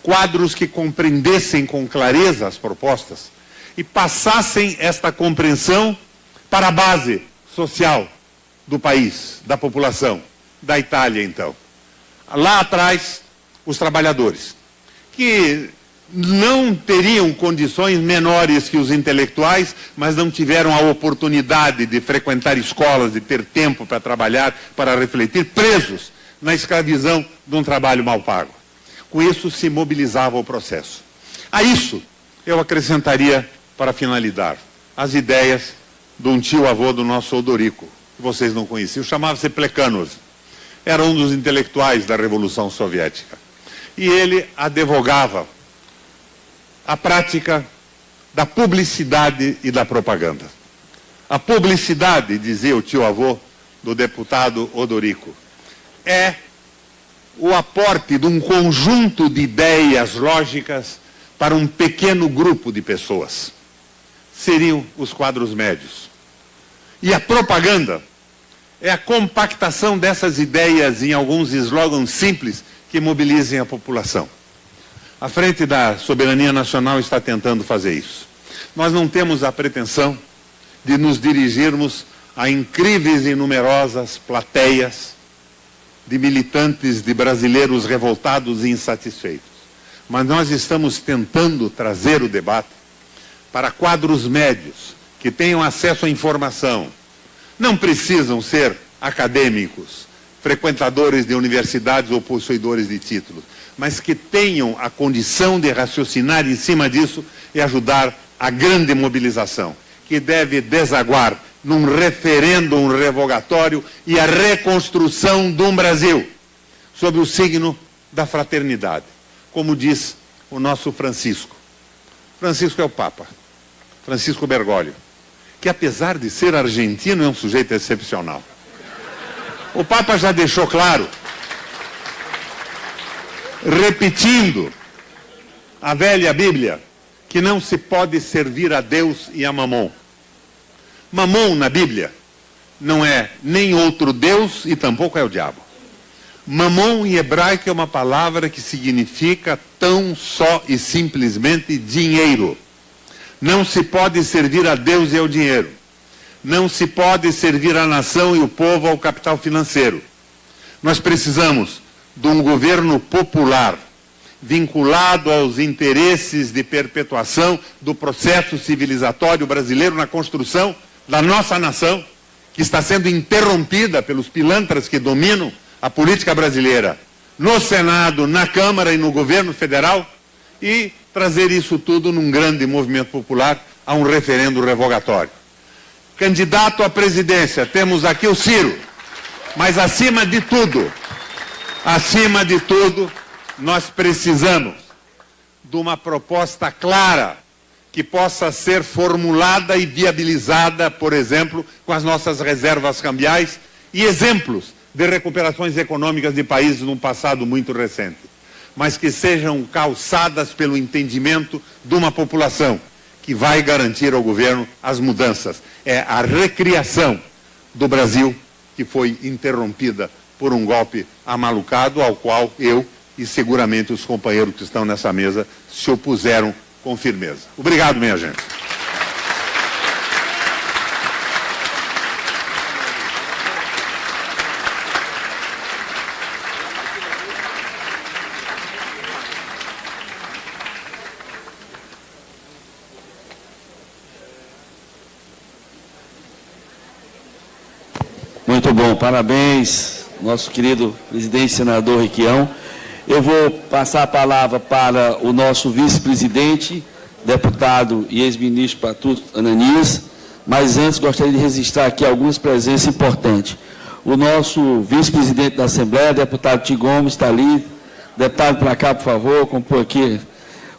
quadros que compreendessem com clareza as propostas e passassem esta compreensão para a base social do país, da população, da Itália, então. Lá atrás, os trabalhadores, que não teriam condições menores que os intelectuais, mas não tiveram a oportunidade de frequentar escolas, de ter tempo para trabalhar, para refletir, presos na escravidão de um trabalho mal pago. Com isso se mobilizava o processo. A isso eu acrescentaria, para finalizar, as ideias de um tio-avô do nosso Odorico, que vocês não conheciam, chamava-se Plecanos. Era um dos intelectuais da Revolução Soviética. E ele advogava a prática da publicidade e da propaganda. A publicidade, dizia o tio-avô do deputado Odorico. É o aporte de um conjunto de ideias lógicas para um pequeno grupo de pessoas. Seriam os quadros médios. E a propaganda é a compactação dessas ideias em alguns slogans simples que mobilizem a população. A Frente da Soberania Nacional está tentando fazer isso. Nós não temos a pretensão de nos dirigirmos a incríveis e numerosas plateias de militantes, de brasileiros revoltados e insatisfeitos. Mas nós estamos tentando trazer o debate para quadros médios, que tenham acesso à informação. Não precisam ser acadêmicos, frequentadores de universidades ou possuidores de títulos, mas que tenham a condição de raciocinar em cima disso e ajudar a grande mobilização, que deve desaguar num referêndum revogatório e a reconstrução de um Brasil sob o signo da fraternidade. Como diz o nosso Francisco. Francisco é o Papa, Francisco Bergoglio, que apesar de ser argentino é um sujeito excepcional. O Papa já deixou claro, repetindo a velha Bíblia, que não se pode servir a Deus e a Mamon. Mamon, na Bíblia, não é nem outro Deus e tampouco é o diabo. Mamon, em hebraico, é uma palavra que significa tão só e simplesmente dinheiro. Não se pode servir a Deus e ao dinheiro. Não se pode servir a nação e o povo ao capital financeiro. Nós precisamos de um governo popular, vinculado aos interesses de perpetuação do processo civilizatório brasileiro na construção da nossa nação, que está sendo interrompida pelos pilantras que dominam a política brasileira no Senado, na Câmara e no governo federal, e trazer isso tudo num grande movimento popular a um referendo revogatório. Candidato à presidência, temos aqui o Ciro, mas acima de tudo, nós precisamos de uma proposta clara que possa ser formulada e viabilizada, por exemplo, com as nossas reservas cambiais e exemplos de recuperações econômicas de países num passado muito recente, mas que sejam calçadas pelo entendimento de uma população que vai garantir ao governo as mudanças. É a recriação do Brasil que foi interrompida por um golpe amalucado ao qual eu e seguramente os companheiros que estão nessa mesa se opuseram com firmeza. Obrigado, minha gente. Muito bom, parabéns, nosso querido presidente senador Requião. Eu vou passar a palavra para o nosso vice-presidente, deputado e ex-ministro Patuto Ananias, mas antes gostaria de registrar aqui algumas presenças importantes. O nosso vice-presidente da Assembleia, deputado Ti Gomes, está ali. Deputado, para cá, por favor, compor aqui.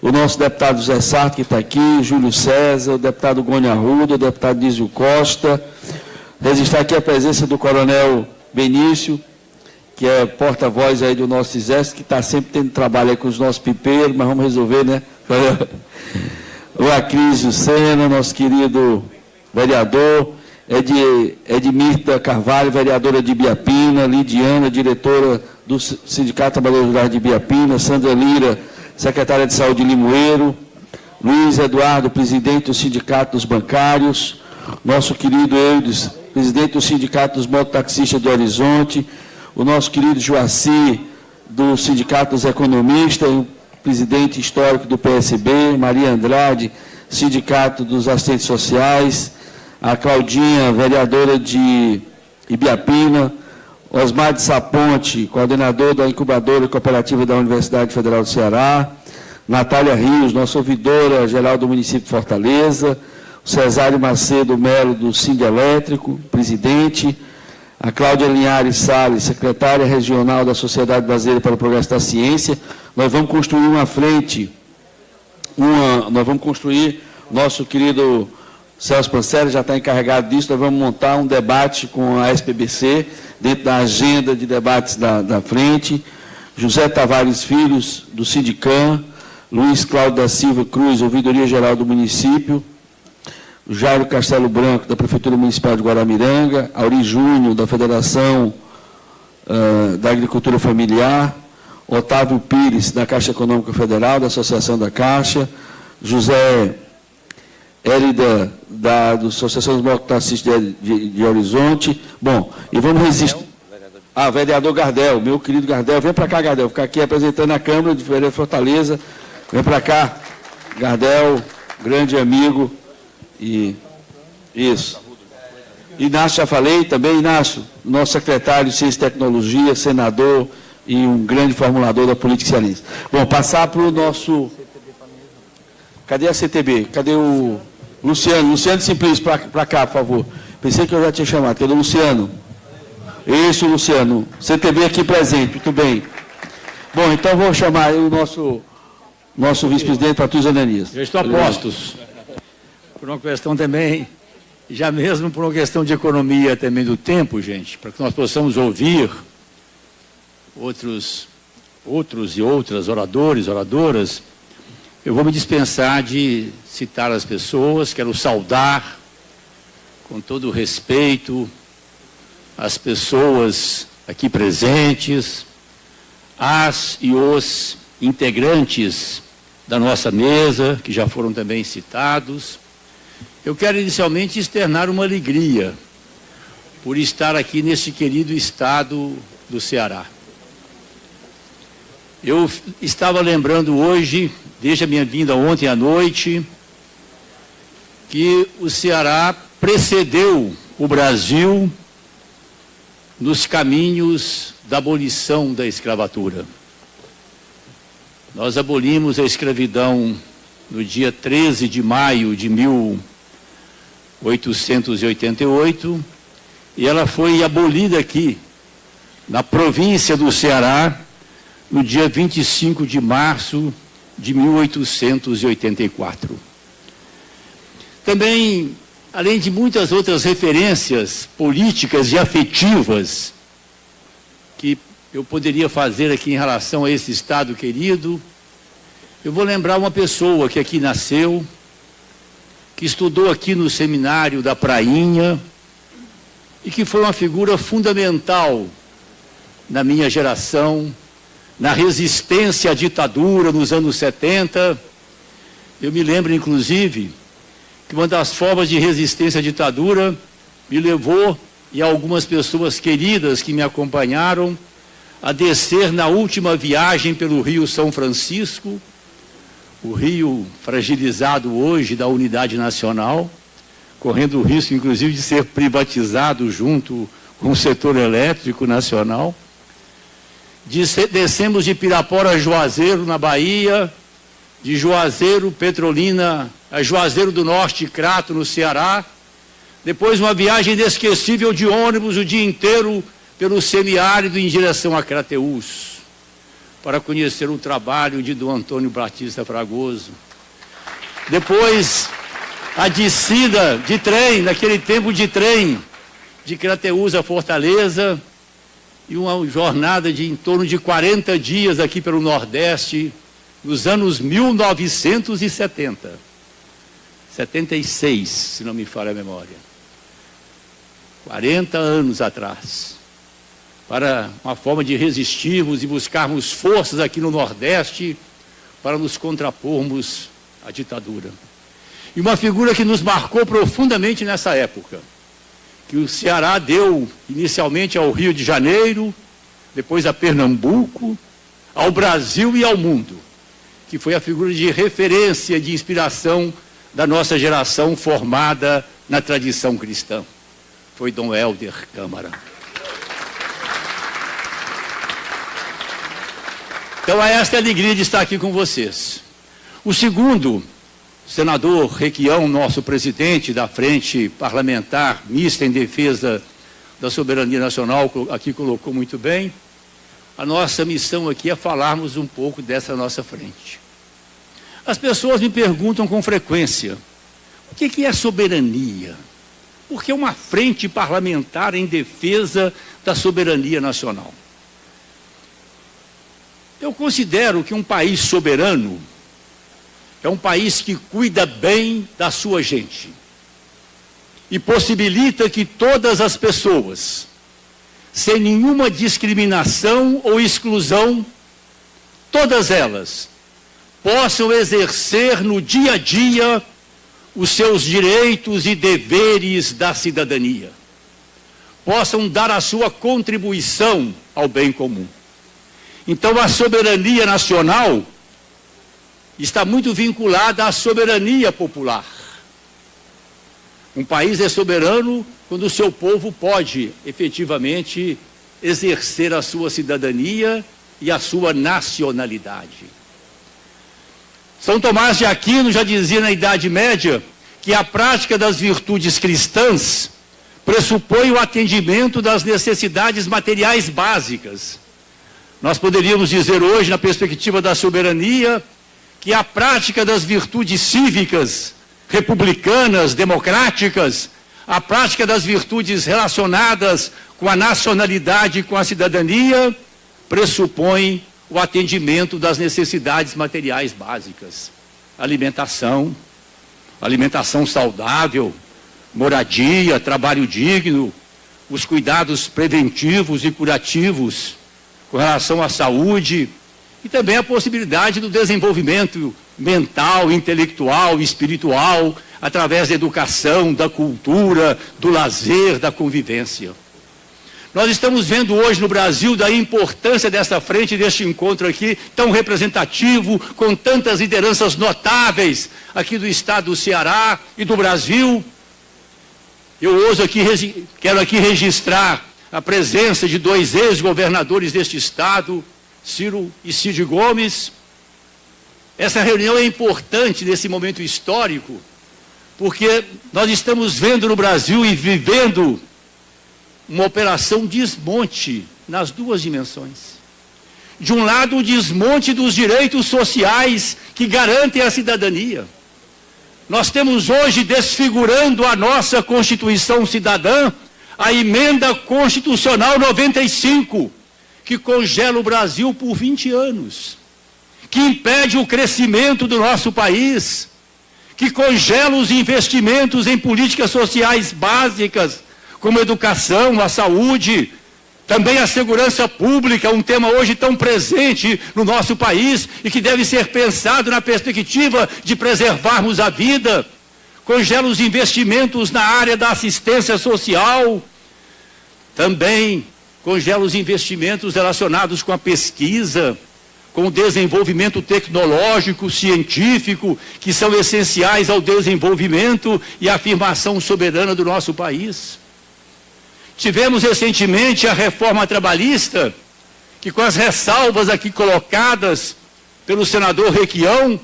O nosso deputado José Sarto, que está aqui, Júlio César, o deputado Gônia Arruda, o deputado Dísio Costa. Registrar aqui a presença do coronel Benício, que é porta-voz aí do nosso exército, que está sempre tendo trabalho aí com os nossos pipeiros, mas vamos resolver, né? O Acrísio Sena, nosso querido vereador, Edmirta Carvalho, vereadora de Ibiapina, Lidiana, diretora do Sindicato Trabalhadores Rurais de Ibiapina, Sandra Lira, secretária de Saúde de Limoeiro, Luiz Eduardo, presidente do Sindicato dos Bancários, nosso querido Eudes, presidente do Sindicato dos Mototaxistas do Horizonte, o nosso querido Joaci, do Sindicato dos Economistas, o presidente histórico do PSB, Maria Andrade, Sindicato dos Assistentes Sociais, a Claudinha, vereadora de Ibiapina, Osmar de Saponte, coordenador da incubadora cooperativa da Universidade Federal do Ceará, Natália Rios, nossa ouvidora geral do município de Fortaleza, o Cesário Macedo Melo, do Sind Elétrico, presidente, a Cláudia Linhares Salles, secretária regional da Sociedade Brasileira para o Progresso da Ciência. Nós vamos construir uma frente, nós vamos construir nosso querido Celso Pancelli já está encarregado disso. Nós vamos montar um debate com a SPBC, dentro da agenda de debates da frente. José Tavares Filhos, do Sindicam, Luiz Cláudio da Silva Cruz, Ouvidoria Geral do Município, Jairo Castelo Branco, da Prefeitura Municipal de Guaramiranga, Auri Júnior, da Federação da Agricultura Familiar, Otávio Pires, da Caixa Econômica Federal, da Associação da Caixa, José Érida, da Associação dos Mototaxistas de Horizonte. Bom, e vamos resistir. Vereador Gardel, meu querido Gardel, vem para cá, Gardel, ficar aqui apresentando a Câmara de Vereador Fortaleza. Vem para cá, Gardel, grande amigo. E isso. Inácio, já falei também, Inácio, nosso secretário de Ciência e Tecnologia, senador e um grande formulador da política cearense. Bom, passar para o nosso... Cadê a CTB? Cadê o Luciano? Luciano Simplício, para cá, por favor. Pensei que eu já tinha chamado. Cadê o Luciano? Isso, Luciano. CTB aqui presente, muito bem. Bom, então vou chamar o nosso vice-presidente, Patrício Ananias. Já estou a postos. Por uma questão também, já mesmo por uma questão de economia também do tempo, gente, para que nós possamos ouvir outros e outras oradores, oradoras, eu vou me dispensar de citar as pessoas, quero saudar com todo o respeito as pessoas aqui presentes, as e os integrantes da nossa mesa, que já foram também citados. Eu quero inicialmente externar uma alegria por estar aqui neste querido estado do Ceará. Eu estava lembrando hoje, desde a minha vinda ontem à noite, que o Ceará precedeu o Brasil nos caminhos da abolição da escravatura. Nós abolimos a escravidão no dia 13 de maio de 1888 e ela foi abolida aqui, na província do Ceará, no dia 25 de março de 1884. Também, além de muitas outras referências políticas e afetivas que eu poderia fazer aqui em relação a esse estado querido, eu vou lembrar uma pessoa que aqui nasceu, que estudou aqui no seminário da Prainha e que foi uma figura fundamental na minha geração, na resistência à ditadura nos anos 70. Eu me lembro, inclusive, que uma das formas de resistência à ditadura me levou, e algumas pessoas queridas que me acompanharam, a descer na última viagem pelo Rio São Francisco, o rio fragilizado hoje da unidade nacional, correndo o risco, inclusive, de ser privatizado junto com o setor elétrico nacional. Descemos de Pirapora a Juazeiro, na Bahia, de Juazeiro, Petrolina, a Juazeiro do Norte, Crato, no Ceará. Depois uma viagem inesquecível de ônibus o dia inteiro pelo semiárido em direção a Crateús, para conhecer o trabalho de Dom Antônio Batista Fragoso. Depois a descida de trem, naquele tempo de trem, de Crateús a Fortaleza, e uma jornada de em torno de 40 dias aqui pelo Nordeste, nos anos 1970. 76, se não me falha a memória. 40 anos atrás. Para uma forma de resistirmos e buscarmos forças aqui no Nordeste para nos contrapormos à ditadura. E uma figura que nos marcou profundamente nessa época, que o Ceará deu inicialmente ao Rio de Janeiro, depois a Pernambuco, ao Brasil e ao mundo, que foi a figura de referência e de inspiração da nossa geração formada na tradição cristã. Foi Dom Helder Câmara. Então, esta é a alegria de estar aqui com vocês. O segundo, senador Requião, nosso presidente da Frente Parlamentar Mista em Defesa da Soberania Nacional, aqui colocou muito bem. A nossa missão aqui é falarmos um pouco dessa nossa frente. As pessoas me perguntam com frequência, O que é soberania? Porque é uma frente parlamentar em defesa da soberania nacional. Eu considero que um país soberano é um país que cuida bem da sua gente e possibilita que todas as pessoas, sem nenhuma discriminação ou exclusão, todas elas possam exercer no dia a dia os seus direitos e deveres da cidadania, possam dar a sua contribuição ao bem comum. Então, a soberania nacional está muito vinculada à soberania popular. Um país é soberano quando o seu povo pode, efetivamente, exercer a sua cidadania e a sua nacionalidade. São Tomás de Aquino já dizia na Idade Média que a prática das virtudes cristãs pressupõe o atendimento das necessidades materiais básicas. Nós poderíamos dizer hoje, na perspectiva da soberania, que a prática das virtudes cívicas, republicanas, democráticas, a prática das virtudes relacionadas com a nacionalidade e com a cidadania, pressupõe o atendimento das necessidades materiais básicas. Alimentação saudável, moradia, trabalho digno, os cuidados preventivos e curativos com relação à saúde e também a possibilidade do desenvolvimento mental, intelectual, espiritual, através da educação, da cultura, do lazer, da convivência. Nós estamos vendo hoje no Brasil da importância dessa frente, deste encontro aqui, tão representativo, com tantas lideranças notáveis aqui do estado do Ceará e do Brasil. Quero aqui registrar a presença de 2 ex-governadores deste estado, Ciro e Cid Gomes. Essa reunião é importante nesse momento histórico, porque nós estamos vendo no Brasil e vivendo uma operação desmonte nas 2 dimensões. De um lado, o desmonte dos direitos sociais que garantem a cidadania. Nós temos hoje, desfigurando a nossa Constituição Cidadã, a Emenda Constitucional 95, que congela o Brasil por 20 anos, que impede o crescimento do nosso país, que congela os investimentos em políticas sociais básicas, como a educação, a saúde, também a segurança pública, um tema hoje tão presente no nosso país e que deve ser pensado na perspectiva de preservarmos a vida. Congela os investimentos na área da assistência social, também congela os investimentos relacionados com a pesquisa, com o desenvolvimento tecnológico, científico, que são essenciais ao desenvolvimento e à afirmação soberana do nosso país. Tivemos recentemente a reforma trabalhista, que com as ressalvas aqui colocadas pelo senador Requião,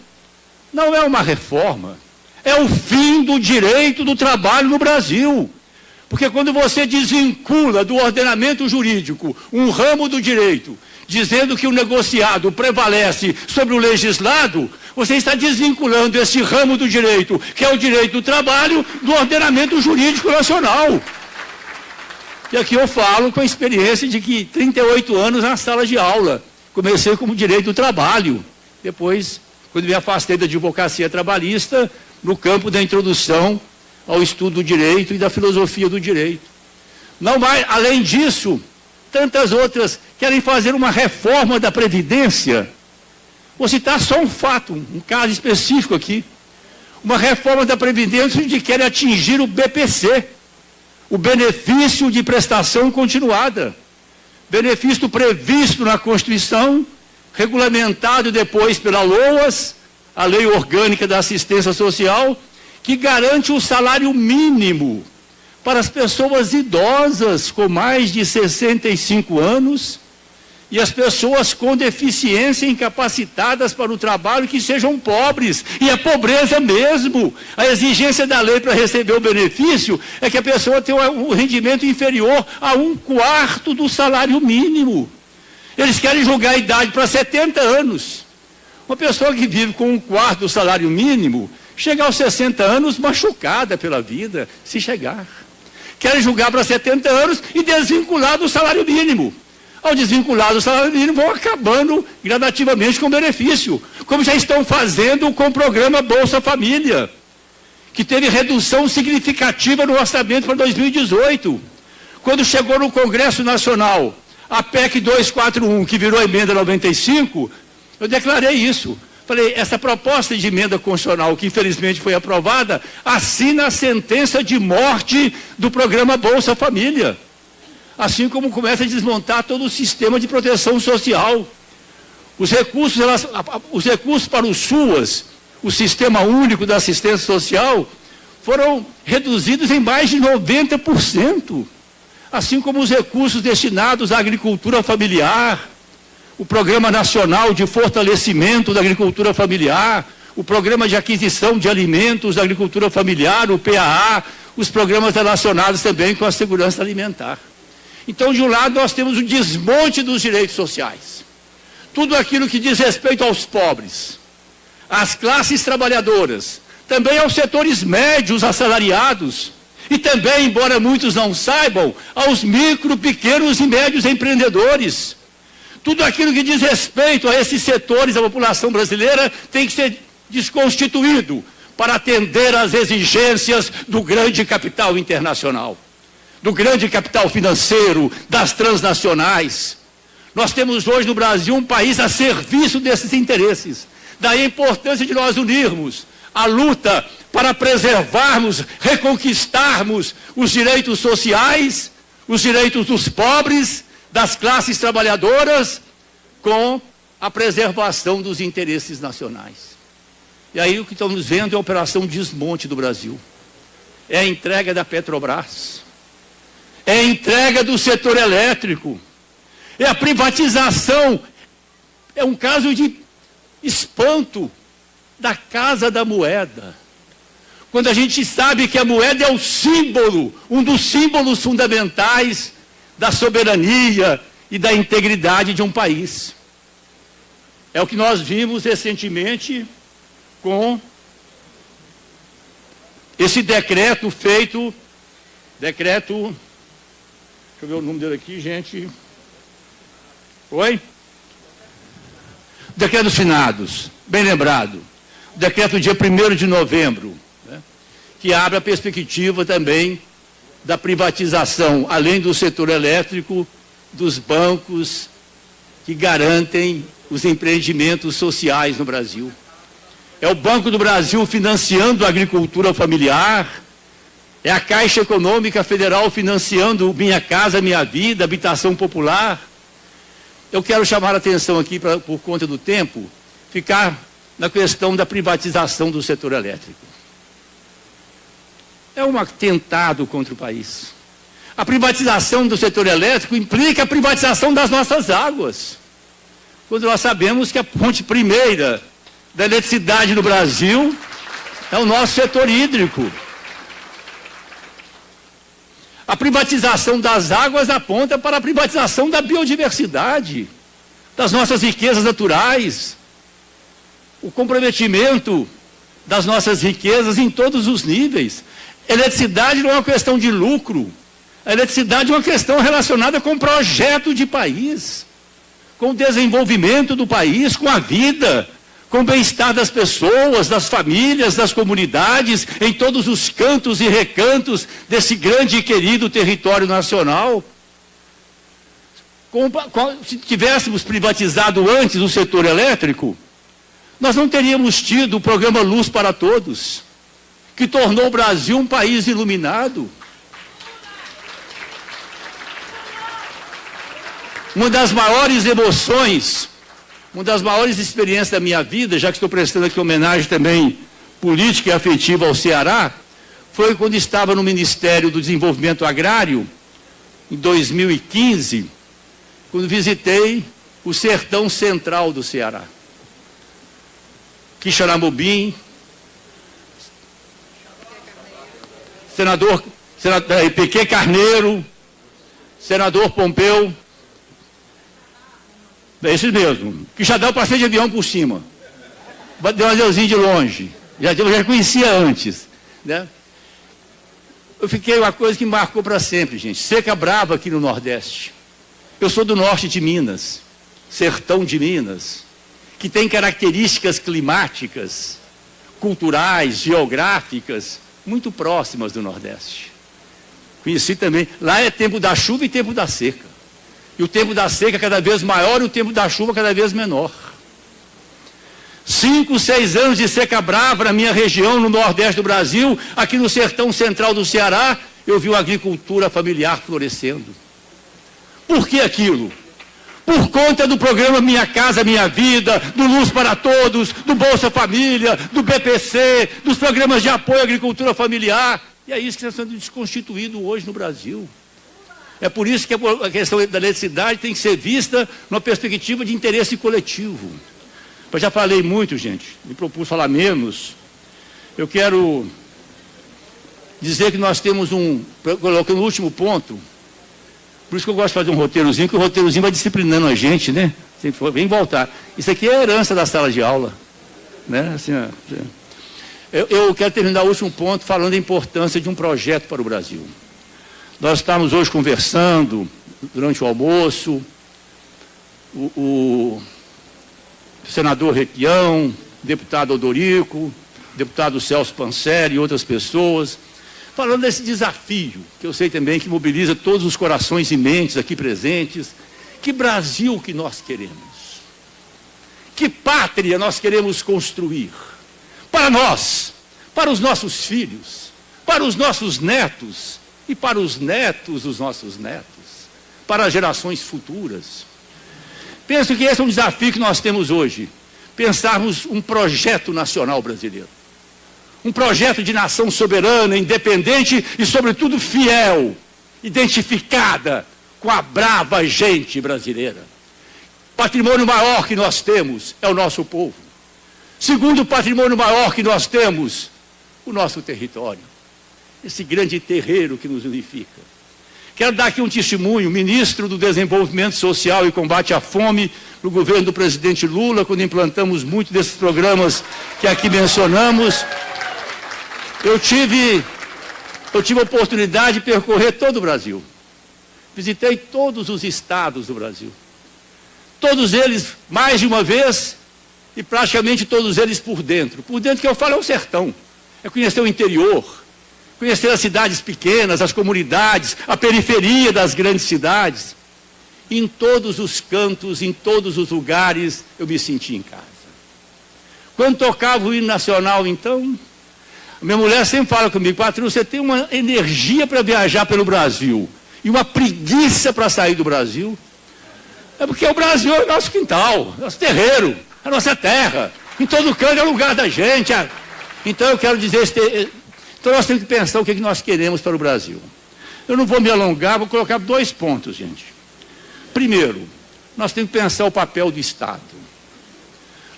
não é uma reforma, é o fim do direito do trabalho no Brasil. Porque quando você desvincula do ordenamento jurídico um ramo do direito, dizendo que o negociado prevalece sobre o legislado, você está desvinculando esse ramo do direito, que é o direito do trabalho, do ordenamento jurídico nacional. E aqui eu falo com a experiência de que 38 anos na sala de aula. Comecei como direito do trabalho. Depois, quando me afastei da advocacia trabalhista, no campo da introdução ao estudo do direito e da filosofia do direito. Não vai, além disso, tantas outras querem fazer uma reforma da Previdência. Vou citar só um fato, um caso específico aqui. Uma reforma da Previdência onde querem atingir o BPC, o benefício de prestação continuada. Benefício previsto na Constituição, regulamentado depois pela LOAS, a Lei Orgânica da Assistência Social, que garante o salário mínimo para as pessoas idosas com mais de 65 anos e as pessoas com deficiência incapacitadas para o trabalho que sejam pobres. E é pobreza mesmo. A exigência da lei para receber o benefício é que a pessoa tenha um rendimento inferior a 1/4 do salário mínimo. Eles querem jogar a idade para 70 anos. Uma pessoa que vive com 1/4 do salário mínimo chegar aos 60 anos machucada pela vida, se chegar. Querem julgar para 70 anos e desvincular do salário mínimo. Ao desvincular do salário mínimo, vão acabando gradativamente com o benefício, como já estão fazendo com o programa Bolsa Família, que teve redução significativa no orçamento para 2018. Quando chegou no Congresso Nacional, a PEC 241, que virou a emenda 95, eu declarei isso. Falei, essa proposta de emenda constitucional, que infelizmente foi aprovada, assina a sentença de morte do programa Bolsa Família. Assim como começa a desmontar todo o sistema de proteção social. Os recursos para o SUAS, o Sistema Único da Assistência Social, foram reduzidos em mais de 90%. Assim como os recursos destinados à agricultura familiar, o Programa Nacional de Fortalecimento da Agricultura Familiar, o Programa de Aquisição de Alimentos da Agricultura Familiar, o PAA, os programas relacionados também com a segurança alimentar. Então, de um lado, nós temos o desmonte dos direitos sociais. Tudo aquilo que diz respeito aos pobres, às classes trabalhadoras, também aos setores médios assalariados, e também, embora muitos não saibam, aos micro, pequenos e médios empreendedores. Tudo aquilo que diz respeito a esses setores da população brasileira tem que ser desconstituído para atender às exigências do grande capital internacional, do grande capital financeiro, das transnacionais. Nós temos hoje no Brasil um país a serviço desses interesses. Daí a importância de nós unirmos a luta para preservarmos, reconquistarmos os direitos sociais, os direitos dos pobres, das classes trabalhadoras, com a preservação dos interesses nacionais. E aí o que estamos vendo é a operação desmonte do Brasil. É a entrega da Petrobras, é a entrega do setor elétrico, é a privatização, é um caso de espanto da Casa da Moeda. Quando a gente sabe que a moeda é o símbolo, um dos símbolos fundamentais da soberania e da integridade de um país. É o que nós vimos recentemente com esse decreto feito, deixa eu ver o número dele aqui, gente. Oi? Decreto dos finados, bem lembrado. Decreto dia 1º de novembro, né, que abre a perspectiva também da privatização, além do setor elétrico, dos bancos que garantem os empreendimentos sociais no Brasil. É o Banco do Brasil financiando a agricultura familiar, é a Caixa Econômica Federal financiando Minha Casa Minha Vida, habitação popular. Eu quero chamar a atenção aqui, por conta do tempo, ficar na questão da privatização do setor elétrico. É um atentado contra o país. A privatização do setor elétrico implica a privatização das nossas águas. Quando nós sabemos que a fonte primeira da eletricidade no Brasil é o nosso setor hídrico. A privatização das águas aponta para a privatização da biodiversidade, das nossas riquezas naturais, o comprometimento das nossas riquezas em todos os níveis. Eletricidade não é uma questão de lucro, a eletricidade é uma questão relacionada com o projeto de país, com o desenvolvimento do país, com a vida, com o bem-estar das pessoas, das famílias, das comunidades, em todos os cantos e recantos desse grande e querido território nacional. Se tivéssemos privatizado antes o setor elétrico, nós não teríamos tido o programa Luz para Todos, que tornou o Brasil um país iluminado. Uma das maiores emoções, uma das maiores experiências da minha vida, já que estou prestando aqui homenagem também política e afetiva ao Ceará, foi quando estava no Ministério do Desenvolvimento Agrário, em 2015, quando visitei o sertão central do Ceará. Quixeramobim, senador P.Q. Carneiro, senador Pompeu, é esse mesmo, que já dá o passeio de avião por cima, deu um adeuzinho de longe, Eu já conhecia antes, né? Eu fiquei uma coisa que marcou para sempre, gente. Seca brava aqui no Nordeste. Eu sou do norte de Minas, sertão de Minas, que tem características climáticas, culturais, geográficas, muito próximas do Nordeste. Conheci também. Lá é tempo da chuva e tempo da seca. E o tempo da seca cada vez maior e o tempo da chuva cada vez menor. 5, 6 anos de seca brava na minha região, no Nordeste do Brasil, aqui no sertão central do Ceará, eu vi uma agricultura familiar florescendo. Por que aquilo? Por conta do programa Minha Casa Minha Vida, do Luz para Todos, do Bolsa Família, do BPC, dos programas de apoio à agricultura familiar. E é isso que está sendo desconstituído hoje no Brasil. É por isso que a questão da necessidade tem que ser vista numa perspectiva de interesse coletivo. Eu já falei muito, gente, me propus falar menos. Eu quero dizer que nós temos colocando o último ponto, por isso que eu gosto de fazer um roteirozinho, que o roteirozinho vai disciplinando a gente, né? Vem voltar. Isso aqui é a herança da sala de aula, né? Assim, eu quero terminar o último ponto falando da importância de um projeto para o Brasil. Nós estamos hoje conversando, durante o almoço, o senador Requião, deputado Odorico, deputado Celso Pancelli e outras pessoas, falando desse desafio, que eu sei também que mobiliza todos os corações e mentes aqui presentes. Que Brasil que nós queremos? Que pátria nós queremos construir? Para nós, para os nossos filhos, para os nossos netos e para os netos dos nossos netos, para as gerações futuras. Penso que esse é um desafio que nós temos hoje, pensarmos um projeto nacional brasileiro. Um projeto de nação soberana, independente e, sobretudo, fiel, identificada com a brava gente brasileira. Patrimônio maior que nós temos é o nosso povo. Segundo patrimônio maior que nós temos, o nosso território. Esse grande terreiro que nos unifica. Quero dar aqui um testemunho, ministro do Desenvolvimento Social e Combate à Fome, no governo do presidente Lula, quando implantamos muitos desses programas que aqui mencionamos. Eu tive a oportunidade de percorrer todo o Brasil. Visitei todos os estados do Brasil. Todos eles mais de uma vez e praticamente todos eles por dentro. Por dentro que eu falo é o sertão. É conhecer o interior, conhecer as cidades pequenas, as comunidades, a periferia das grandes cidades. Em todos os cantos, em todos os lugares, eu me senti em casa. Quando tocava o hino nacional, então, minha mulher sempre fala comigo: patrão, você tem uma energia para viajar pelo Brasil e uma preguiça para sair do Brasil. É porque o Brasil é o nosso quintal, nosso terreiro, a nossa terra. Em todo canto é o lugar da gente. Então eu quero dizer, então nós temos que pensar o que nós queremos para o Brasil. Eu não vou me alongar, vou colocar 2 pontos, gente. Primeiro, nós temos que pensar o papel do Estado.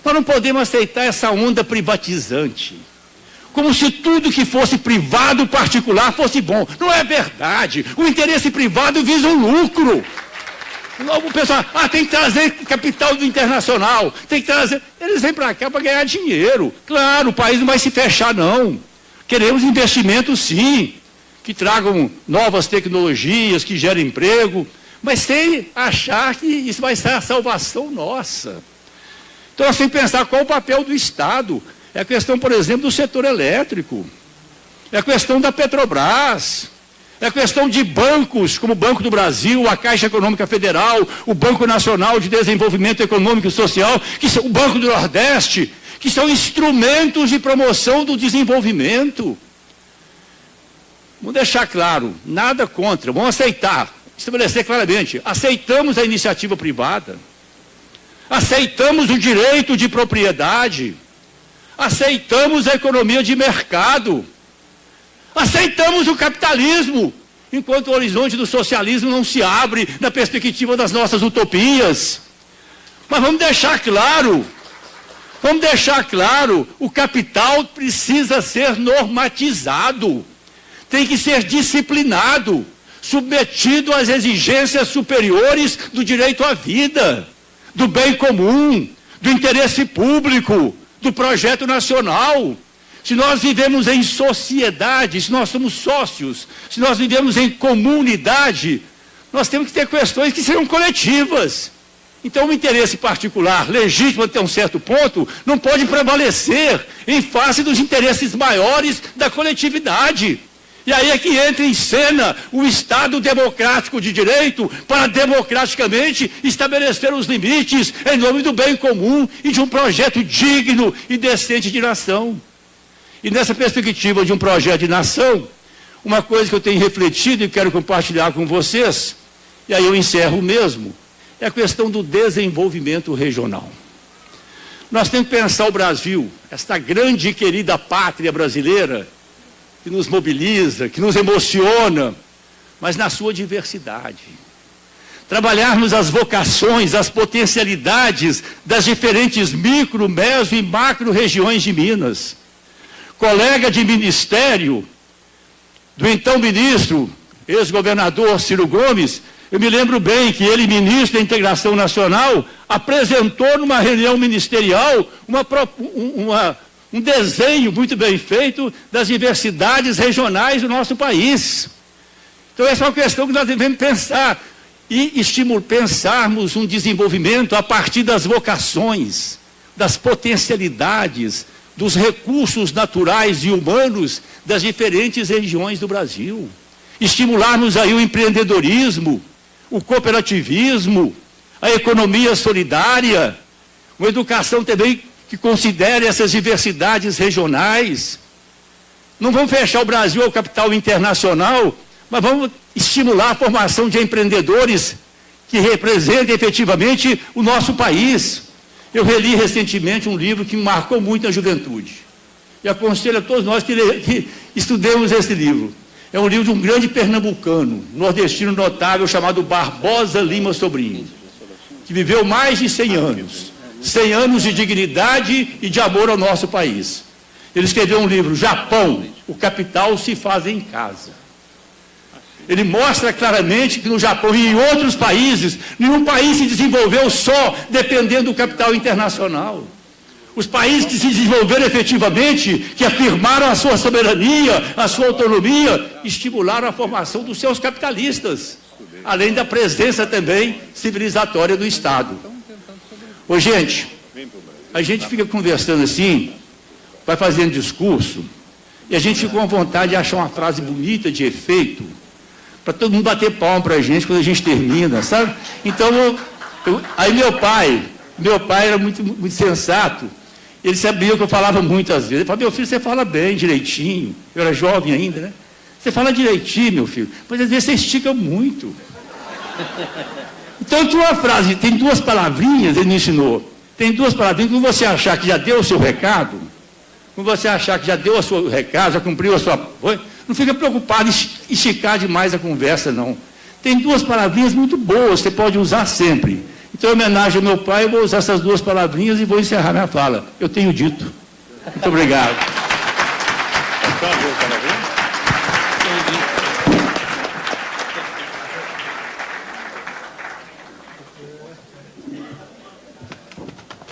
Nós não podemos aceitar essa onda privatizante, como se tudo que fosse privado, particular, fosse bom. Não é verdade. O interesse privado visa um lucro. O pessoal, tem que trazer capital do internacional, tem que trazer... Eles vêm para cá para ganhar dinheiro. Claro, o país não vai se fechar, não. Queremos investimentos, sim, que tragam novas tecnologias, que gerem emprego, mas sem achar que isso vai ser a salvação nossa. Então nós temos que pensar qual o papel do Estado. É a questão, por exemplo, do setor elétrico. É a questão da Petrobras. É a questão de bancos, como o Banco do Brasil, a Caixa Econômica Federal, o Banco Nacional de Desenvolvimento Econômico e Social, que são o Banco do Nordeste, que são instrumentos de promoção do desenvolvimento. Vamos deixar claro, nada contra, vamos aceitar, estabelecer claramente, aceitamos a iniciativa privada, aceitamos o direito de propriedade, aceitamos a economia de mercado, aceitamos o capitalismo, enquanto o horizonte do socialismo não se abre na perspectiva das nossas utopias. Mas vamos deixar claro, o capital precisa ser normatizado, tem que ser disciplinado, submetido às exigências superiores do direito à vida, do bem comum, do interesse público, do projeto nacional. Se nós vivemos em sociedade, se nós somos sócios, se nós vivemos em comunidade, nós temos que ter questões que sejam coletivas. Então, o interesse particular, legítimo até um certo ponto, não pode prevalecer em face dos interesses maiores da coletividade. E aí é que entra em cena o Estado democrático de direito para democraticamente estabelecer os limites em nome do bem comum e de um projeto digno e decente de nação. E nessa perspectiva de um projeto de nação, uma coisa que eu tenho refletido e quero compartilhar com vocês, e aí eu encerro mesmo, é a questão do desenvolvimento regional. Nós temos que pensar o Brasil, esta grande e querida pátria brasileira, que nos mobiliza, que nos emociona, mas na sua diversidade. Trabalharmos as vocações, as potencialidades das diferentes micro, meso e macro regiões de Minas. Colega de ministério do então ministro, ex-governador Ciro Gomes, eu me lembro bem que ele, ministro da Integração Nacional, apresentou numa reunião ministerial um desenho muito bem feito das diversidades regionais do nosso país. Então essa é uma questão que nós devemos pensar e pensarmos um desenvolvimento a partir das vocações, das potencialidades, dos recursos naturais e humanos das diferentes regiões do Brasil. Estimularmos aí o empreendedorismo, o cooperativismo, a economia solidária, uma educação também que considere essas diversidades regionais. Não vamos fechar o Brasil ao capital internacional, mas vamos estimular a formação de empreendedores que representem efetivamente o nosso país. Eu reli recentemente um livro que me marcou muito na juventude. E aconselho a todos nós que estudemos esse livro. É um livro de um grande pernambucano, nordestino notável, chamado Barbosa Lima Sobrinho, que viveu mais de 100 anos. 100 anos de dignidade e de amor ao nosso país. Ele escreveu um livro, Japão, o capital se faz em casa. Ele mostra claramente que no Japão e em outros países, nenhum país se desenvolveu só dependendo do capital internacional. Os países que se desenvolveram efetivamente, que afirmaram a sua soberania, a sua autonomia, estimularam a formação dos seus capitalistas, além da presença também civilizatória do Estado. Ô, gente, a gente fica conversando assim, vai fazendo discurso, e a gente fica com vontade de achar uma frase bonita, de efeito, para todo mundo bater palma para a gente quando a gente termina, sabe? Então, aí meu pai era muito sensato, ele sabia que eu falava muitas vezes. Ele falava, meu filho, você fala bem, direitinho. Eu era jovem ainda, né? Você fala direitinho, meu filho, mas às vezes você estica muito. Então, tinha uma frase, tem duas palavrinhas, ele me ensinou. Tem duas palavrinhas, quando você achar que já deu o seu recado, quando você achar que já deu o seu recado, já cumpriu a sua... Não fica preocupado em esticar demais a conversa, não. Tem duas palavrinhas muito boas, você pode usar sempre. Então, em homenagem ao meu pai, eu vou usar essas duas palavrinhas e vou encerrar minha fala. Eu tenho dito. Muito obrigado.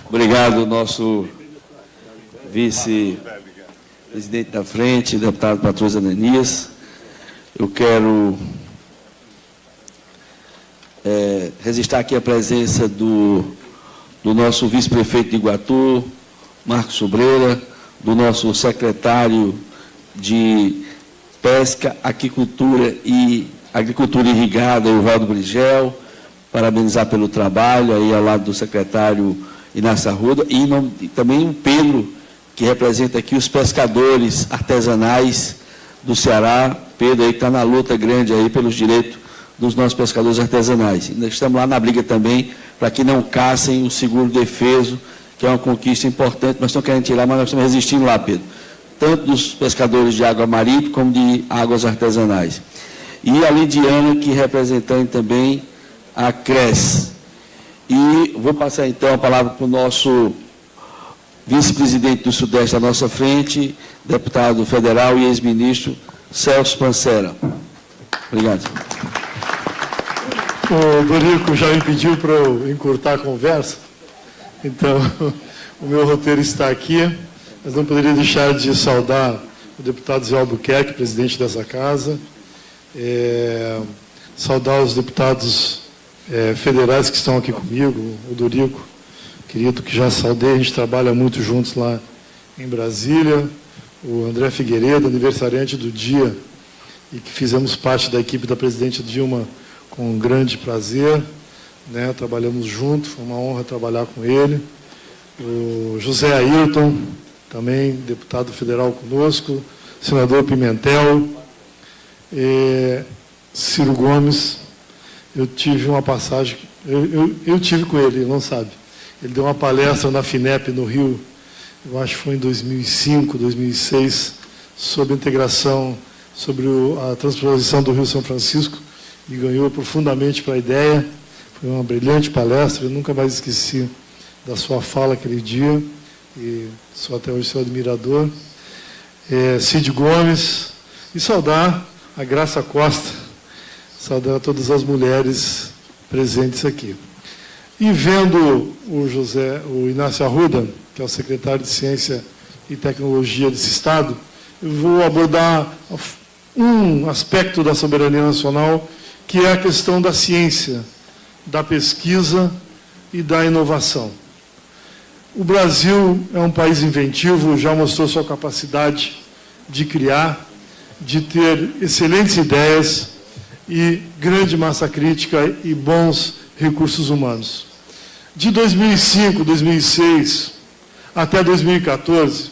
Obrigado, nosso vice-presidente da frente, deputado Patrus Ananias. Eu quero registrar aqui a presença do nosso vice-prefeito de Iguatu, Marcos Sobreira, do nosso secretário de Pesca, Agricultura Irrigada, Evaldo Brigel, parabenizar pelo trabalho, aí ao lado do secretário Inácio Arruda, e também o Pedro, que representa aqui os pescadores artesanais do Ceará. Pedro aí está na luta grande aí pelos direitos dos nossos pescadores artesanais. E nós estamos lá na briga também para que não caçem o seguro defeso, que é uma conquista importante. Nós estamos querendo tirar, mas nós estamos resistindo lá, Pedro. Tanto dos pescadores de água marítima como de águas artesanais. E a Lidiana, que representando também a CRES. E vou passar então a palavra para o nosso vice-presidente do Sudeste à nossa frente, deputado federal e ex-ministro Celso Pancera. Obrigado. O Dorico já me pediu para eu encurtar a conversa, então o meu roteiro está aqui. mas não poderia deixar de saudar o deputado Zé Albuquerque, presidente dessa casa, saudar os deputados federais que estão aqui comigo, o Dorico, querido, que já saudei, a gente trabalha muito juntos lá em Brasília, o André Figueiredo, aniversariante do dia, e que fizemos parte da equipe da presidente Dilma com um grande prazer, né? Trabalhamos juntos, foi uma honra trabalhar com ele. O José Ayrton, também deputado federal conosco, senador Pimentel, Ciro Gomes. Eu tive uma passagem, eu tive com ele, não sabe. Ele deu uma palestra na FINEP no Rio, eu acho que foi em 2005, 2006, sobre integração, sobre a transposição do Rio São Francisco, e ganhou profundamente para a ideia. Foi uma brilhante palestra, eu nunca mais esqueci da sua fala aquele dia, e sou até hoje seu admirador. Cid Gomes, e saudar a Graça Costa, saudar todas as mulheres presentes aqui. E vendo o Inácio Arruda, que é o secretário de Ciência e Tecnologia desse Estado, eu vou abordar um aspecto da soberania nacional, que é a questão da ciência, da pesquisa e da inovação. O Brasil é um país inventivo, já mostrou sua capacidade de criar, de ter excelentes ideias e grande massa crítica e bons recursos humanos. De 2005, 2006 até 2014,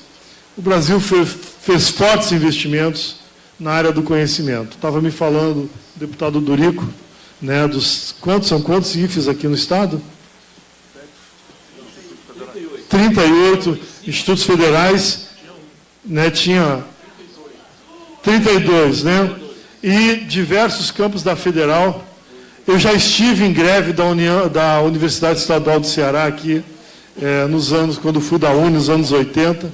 o Brasil fez fortes investimentos na área do conhecimento. Estava me falando o deputado Dorico, né, são quantos IFES aqui no Estado? 38 institutos federais, né, tinha 32, né? E diversos campos da Federal. Eu já estive em greve da Universidade Estadual do Ceará aqui, nos anos, quando fui da UNE, nos anos 80.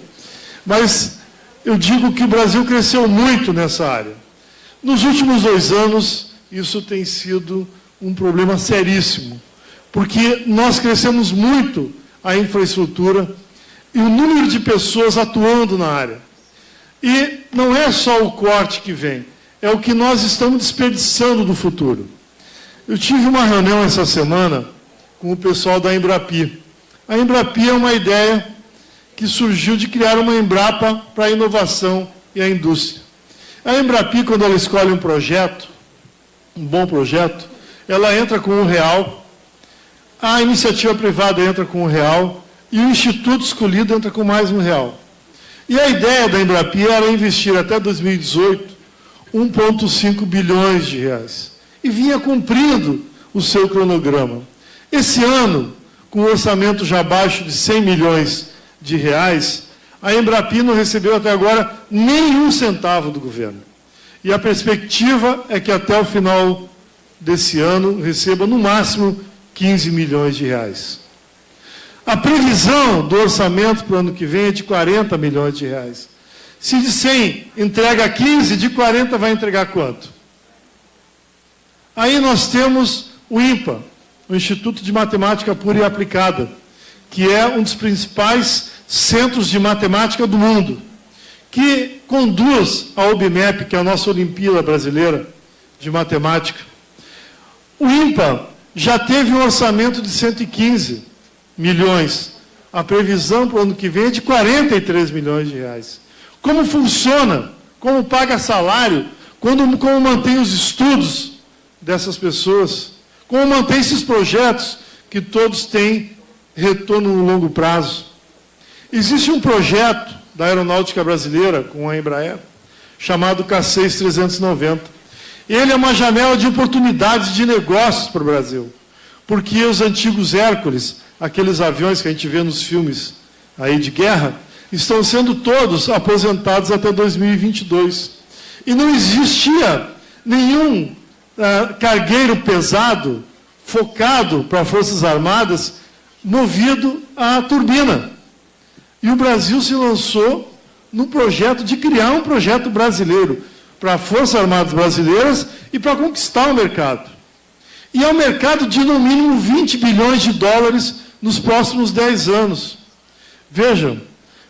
Mas eu digo que o Brasil cresceu muito nessa área. Nos últimos 2 anos, isso tem sido um problema seríssimo, porque nós crescemos muito a infraestrutura e o número de pessoas atuando na área. E não é só o corte que vem, é o que nós estamos desperdiçando do futuro. Eu tive uma reunião essa semana com o pessoal da Embrapi. A Embrapi é uma ideia que surgiu de criar uma Embrapa para a inovação e a indústria. A Embrapi, quando ela escolhe um projeto, um bom projeto, ela entra com R$1, a iniciativa privada entra com R$1 e o instituto escolhido entra com mais R$1. E a ideia da Embrapi era investir até 2018 1,5 bilhões de reais. E vinha cumprindo o seu cronograma. Esse ano, com o orçamento já abaixo de 100 milhões de reais, a Embrapi não recebeu até agora nenhum centavo do governo. E a perspectiva é que até o final desse ano receba no máximo 15 milhões de reais. A previsão do orçamento para o ano que vem é de 40 milhões de reais. Se de 100 entrega 15, de 40 vai entregar quanto? Aí nós temos o INPA, o Instituto de Matemática Pura e Aplicada, que é um dos principais centros de matemática do mundo, que conduz a OBMEP, que é a nossa Olimpíada Brasileira de Matemática. O INPA já teve um orçamento de 115 milhões. A previsão para o ano que vem é de 43 milhões de reais. Como funciona? Como paga salário? Como mantém os estudos dessas pessoas? Como mantém esses projetos que todos têm retorno no longo prazo? Existe um projeto da Aeronáutica Brasileira, com a Embraer, chamado K6 390. Ele é uma janela de oportunidades de negócios para o Brasil, porque os antigos Hércules, aqueles aviões que a gente vê nos filmes aí de guerra, estão sendo todos aposentados até 2022. E não existia nenhum cargueiro pesado, focado para as Forças Armadas, movido a turbina. E o Brasil se lançou no projeto de criar um projeto brasileiro para as Forças Armadas brasileiras e para conquistar o mercado. E é um mercado de, no mínimo, 20 bilhões de dólares nos próximos 10 anos. Vejam,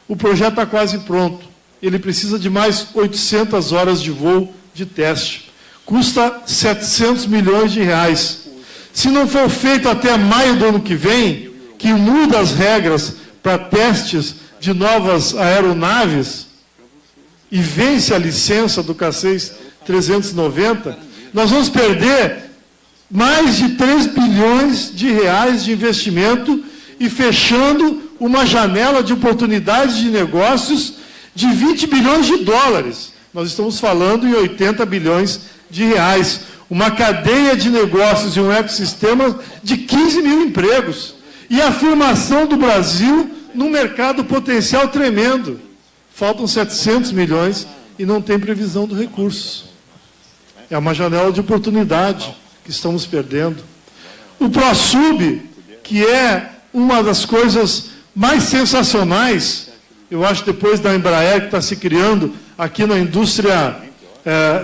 O projeto está quase pronto. Ele precisa de mais 800 horas de voo de teste. Custa 700 milhões de reais. Se não for feito até maio do ano que vem, que muda as regras para testes de novas aeronaves e vence a licença do K6 390, nós vamos perder mais de 3 bilhões de reais de investimento e fechando uma janela de oportunidades de negócios de 20 bilhões de dólares. Nós estamos falando em 80 bilhões de reais. Uma cadeia de negócios e um ecossistema de 15 mil empregos. E a afirmação do Brasil num mercado potencial tremendo. Faltam 700 milhões e não tem previsão do recurso. É uma janela de oportunidade que estamos perdendo. O ProSub, que é uma das coisas mais sensacionais, eu acho, depois da Embraer, que está se criando aqui na indústria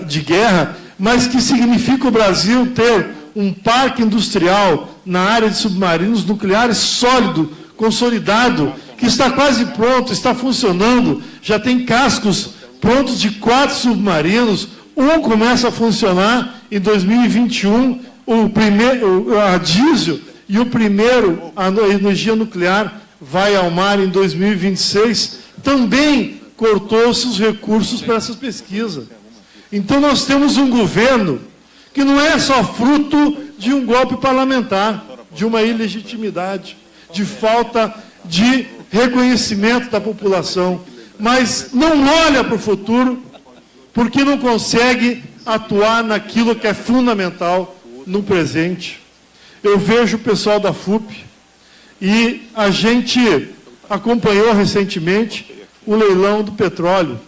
de guerra, mas que significa o Brasil ter um parque industrial na área de submarinos nucleares sólido, consolidado, que está quase pronto, está funcionando, já tem cascos prontos de 4 submarinos, um começa a funcionar em 2021, o primeiro, a diesel, e o primeiro, a energia nuclear, vai ao mar em 2026, também cortou-se os recursos para essa pesquisa. Então nós temos um governo que não é só fruto de um golpe parlamentar, de uma ilegitimidade, de falta de reconhecimento da população, mas não olha para o futuro, porque não consegue atuar naquilo que é fundamental no presente. Eu vejo o pessoal da FUP e a gente acompanhou recentemente o leilão do petróleo.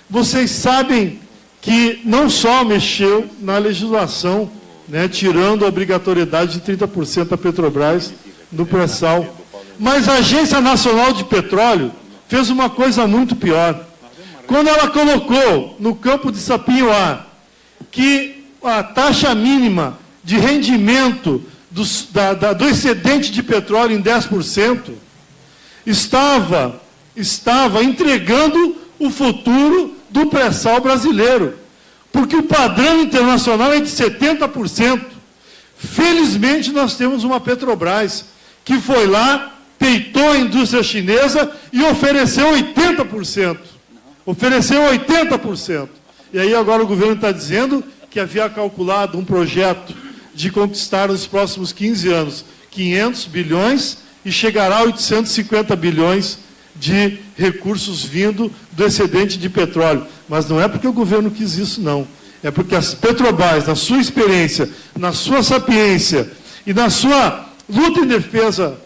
Vocês sabem que não só mexeu na legislação, né, tirando a obrigatoriedade de 30% da Petrobras no pré-sal, mas a Agência Nacional de Petróleo fez uma coisa muito pior. Quando ela colocou no campo de Sapinhoá que a taxa mínima de rendimento do excedente de petróleo em 10%, estava entregando o futuro do pré-sal brasileiro, porque o padrão internacional é de 70%. Felizmente, nós temos uma Petrobras que foi lá, peitou a indústria chinesa e ofereceu 80%. Ofereceu 80%. E aí agora o governo está dizendo que havia calculado um projeto de conquistar nos próximos 15 anos 500 bilhões e chegará a 850 bilhões de recursos vindo do excedente de petróleo. Mas não é porque o governo quis isso, não. É porque a Petrobras, na sua experiência, na sua sapiência e na sua luta em defesa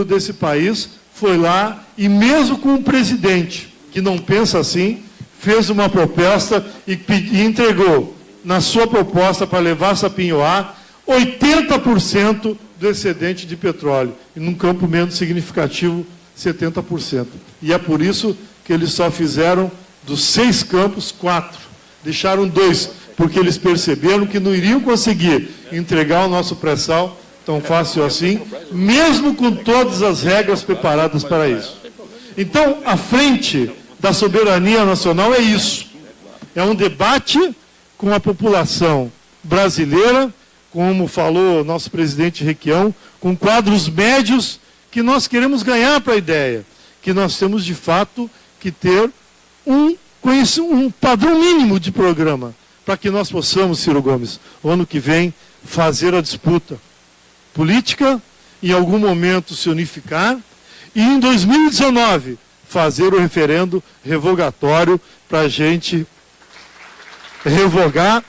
desse país, foi lá e mesmo com um presidente que não pensa assim, fez uma proposta e entregou na sua proposta para levar Sapinhoá 80% do excedente de petróleo, e num campo menos significativo, 70%. E é por isso que eles só fizeram dos 6 campos, 4. Deixaram 2, porque eles perceberam que não iriam conseguir entregar o nosso pré-sal tão fácil assim, mesmo com todas as regras preparadas para isso. Então, a frente da soberania nacional é isso. É um debate com a população brasileira, como falou o nosso presidente Requião, com quadros médios que nós queremos ganhar para a ideia, que nós temos de fato que ter um padrão mínimo de programa, para que nós possamos, Ciro Gomes, o ano que vem, fazer a disputa política, em algum momento se unificar, e em 2019 fazer o referendo revogatório para a gente revogar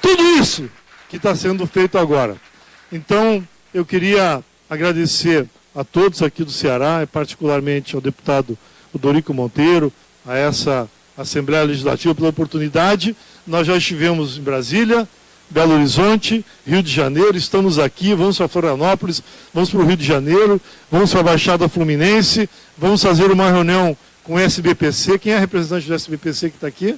tudo isso que está sendo feito agora. Então, eu queria agradecer a todos aqui do Ceará, e particularmente ao deputado Odorico Monteiro, a essa Assembleia Legislativa pela oportunidade. Nós já estivemos em Brasília, Belo Horizonte, Rio de Janeiro, estamos aqui, vamos para Florianópolis, vamos para o Rio de Janeiro, vamos para a Baixada Fluminense, vamos fazer uma reunião com o SBPC. Quem é representante do SBPC que está aqui?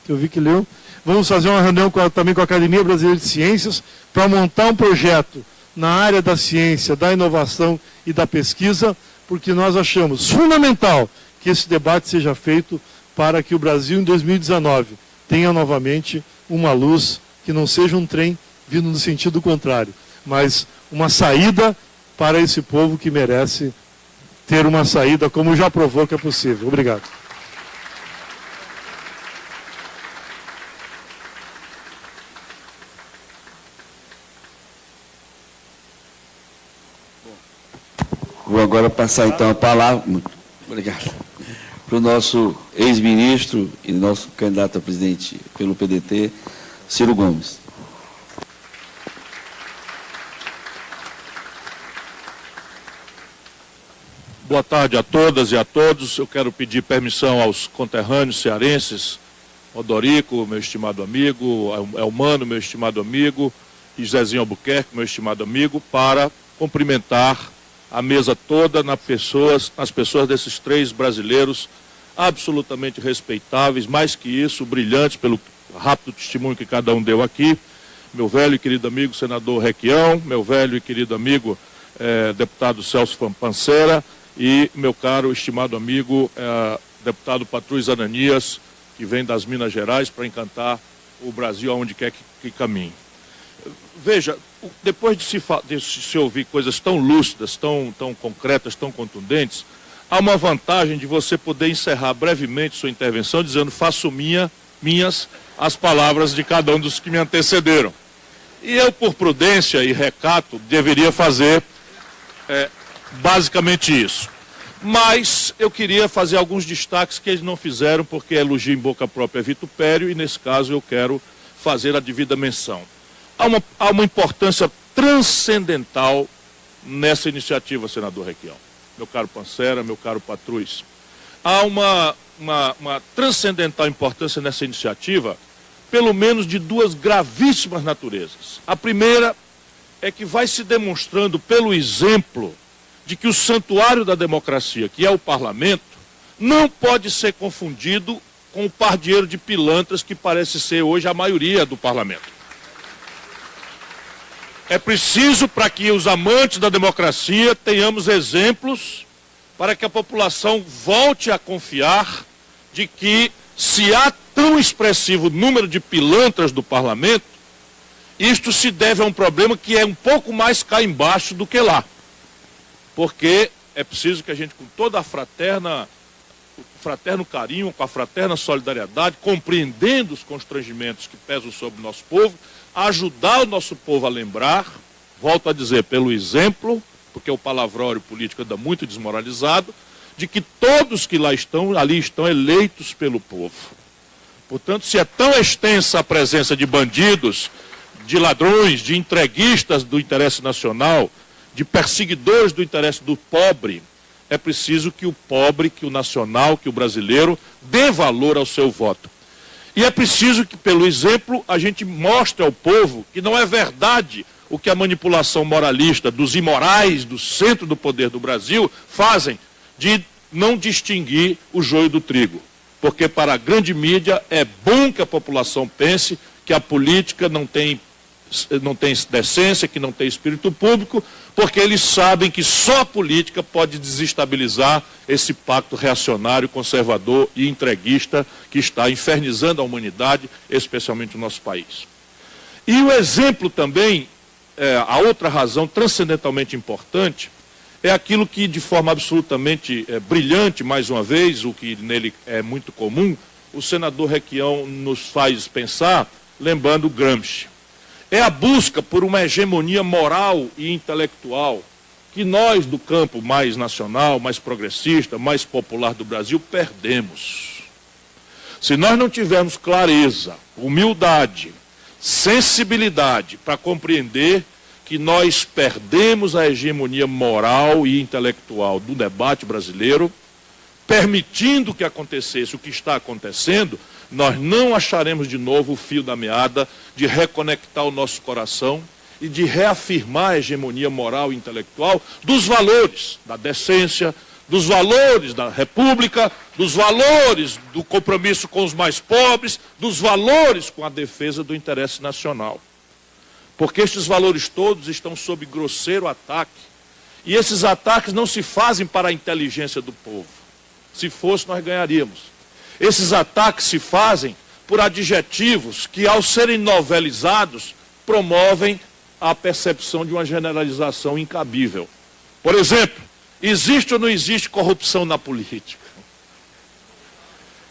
Que eu vi que leu. Vamos fazer uma reunião também com a Academia Brasileira de Ciências para montar um projeto na área da ciência, da inovação e da pesquisa, porque nós achamos fundamental que esse debate seja feito para que o Brasil, em 2019, tenha novamente uma luz que não seja um trem vindo no sentido contrário, mas uma saída para esse povo que merece ter uma saída, como já provou que é possível. Obrigado. Vou agora passar então a palavra, muito obrigado, para o nosso ex-ministro e nosso candidato a presidente pelo PDT, Ciro Gomes. Boa tarde a todas e a todos. Eu quero pedir permissão aos conterrâneos cearenses, Odorico, meu estimado amigo, Elmano, meu estimado amigo, e Zezinho Albuquerque, meu estimado amigo, para cumprimentar a mesa toda nas pessoas desses 3 brasileiros absolutamente respeitáveis, mais que isso, brilhantes pelo rápido testemunho que cada um deu aqui. Meu velho e querido amigo senador Requião, meu velho e querido amigo deputado Celso Pancera e meu caro estimado amigo deputado Patrus Ananias, que vem das Minas Gerais para encantar o Brasil aonde quer que caminhe. Veja, depois de se ouvir coisas tão lúcidas, tão concretas, tão contundentes, há uma vantagem de você poder encerrar brevemente sua intervenção dizendo: faço minhas as palavras de cada um dos que me antecederam. E eu, por prudência e recato, deveria fazer basicamente isso. Mas eu queria fazer alguns destaques que eles não fizeram, porque elogio em boca própria é vitupério, e nesse caso eu quero fazer a devida menção. Há uma importância transcendental nessa iniciativa, senador Requião, meu caro Pancera, meu caro Patrus. Há uma transcendental importância nessa iniciativa, pelo menos de 2 gravíssimas naturezas. A primeira é que vai se demonstrando pelo exemplo de que o santuário da democracia, que é o parlamento, não pode ser confundido com o pardieiro de pilantras que parece ser hoje a maioria do parlamento. É preciso, para que os amantes da democracia tenhamos exemplos para que a população volte a confiar de que, se há tão expressivo número de pilantras do parlamento, isto se deve a um problema que é um pouco mais cá embaixo do que lá. Porque é preciso que a gente, com toda o fraterno carinho, com a fraterna solidariedade, compreendendo os constrangimentos que pesam sobre o nosso povo, ajudar o nosso povo a lembrar, volto a dizer, pelo exemplo, porque o palavrório político anda muito desmoralizado, de que todos que ali estão eleitos pelo povo. Portanto, se é tão extensa a presença de bandidos, de ladrões, de entreguistas do interesse nacional, de perseguidores do interesse do pobre, é preciso que o pobre, que o nacional, que o brasileiro dê valor ao seu voto. E é preciso que, pelo exemplo, a gente mostre ao povo que não é verdade o que a manipulação moralista dos imorais do centro do poder do Brasil fazem, de não distinguir o joio do trigo. Porque para a grande mídia é bom que a população pense que a política não tem decência, que não tem espírito público, porque eles sabem que só a política pode desestabilizar esse pacto reacionário, conservador e entreguista que está infernizando a humanidade, especialmente o nosso país. E o exemplo também, a outra razão transcendentalmente importante, é aquilo que, de forma absolutamente brilhante, mais uma vez, o que nele é muito comum, o senador Requião nos faz pensar, lembrando Gramsci. É a busca por uma hegemonia moral e intelectual que nós, do campo mais nacional, mais progressista, mais popular do Brasil, perdemos. Se nós não tivermos clareza, humildade, sensibilidade para compreender que nós perdemos a hegemonia moral e intelectual do debate brasileiro, permitindo que acontecesse o que está acontecendo, nós não acharemos de novo o fio da meada de reconectar o nosso coração e de reafirmar a hegemonia moral e intelectual dos valores da decência, dos valores da república, dos valores do compromisso com os mais pobres, dos valores com a defesa do interesse nacional. Porque estes valores todos estão sob grosseiro ataque. E esses ataques não se fazem para a inteligência do povo. Se fosse, nós ganharíamos. Esses ataques se fazem por adjetivos que, ao serem novelizados, promovem a percepção de uma generalização incabível. Por exemplo, existe ou não existe corrupção na política?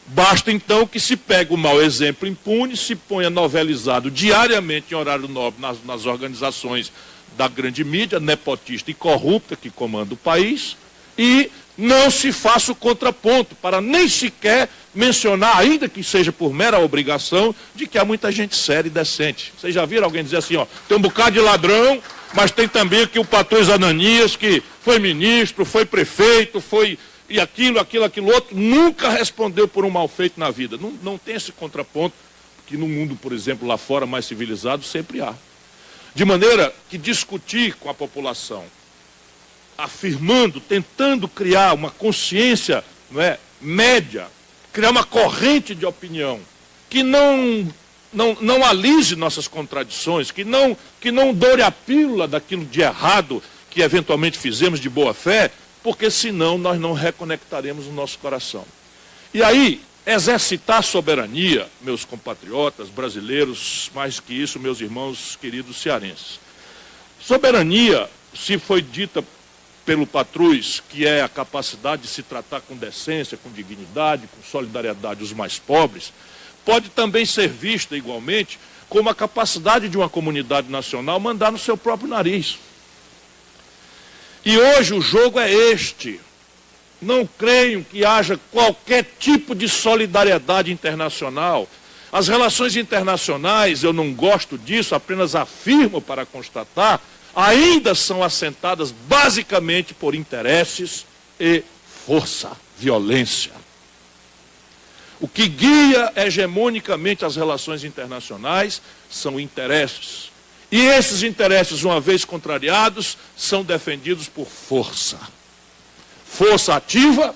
Basta então que se pegue o mau exemplo impune, se ponha novelizado diariamente em horário nobre nas organizações da grande mídia, nepotista e corrupta que comanda o país, e não se faça o contraponto, para nem sequer mencionar, ainda que seja por mera obrigação, de que há muita gente séria e decente. Vocês já viram alguém dizer assim, ó, tem um bocado de ladrão, mas tem também aqui o Patrões Ananias, que foi ministro, foi prefeito, foi... e aquilo outro, nunca respondeu por um mal feito na vida. Não tem esse contraponto, que no mundo, por exemplo, lá fora, mais civilizado, sempre há. De maneira que discutir com a população, afirmando, tentando criar uma consciência, não é, média, criar uma corrente de opinião, que não alise nossas contradições, que não doure a pílula daquilo de errado que eventualmente fizemos de boa fé, porque senão nós não reconectaremos o nosso coração. E aí, exercitar a soberania, meus compatriotas brasileiros, mais que isso, meus irmãos queridos cearenses. Soberania, se foi dita pelo Patrus, que é a capacidade de se tratar com decência, com dignidade, com solidariedade os mais pobres, pode também ser vista igualmente como a capacidade de uma comunidade nacional mandar no seu próprio nariz. E hoje o jogo é este. Não creio que haja qualquer tipo de solidariedade internacional. As relações internacionais, eu não gosto disso, apenas afirmo para constatar, ainda são assentadas basicamente por interesses e força, violência. O que guia hegemonicamente as relações internacionais são interesses. E esses interesses, uma vez contrariados, são defendidos por força. Força ativa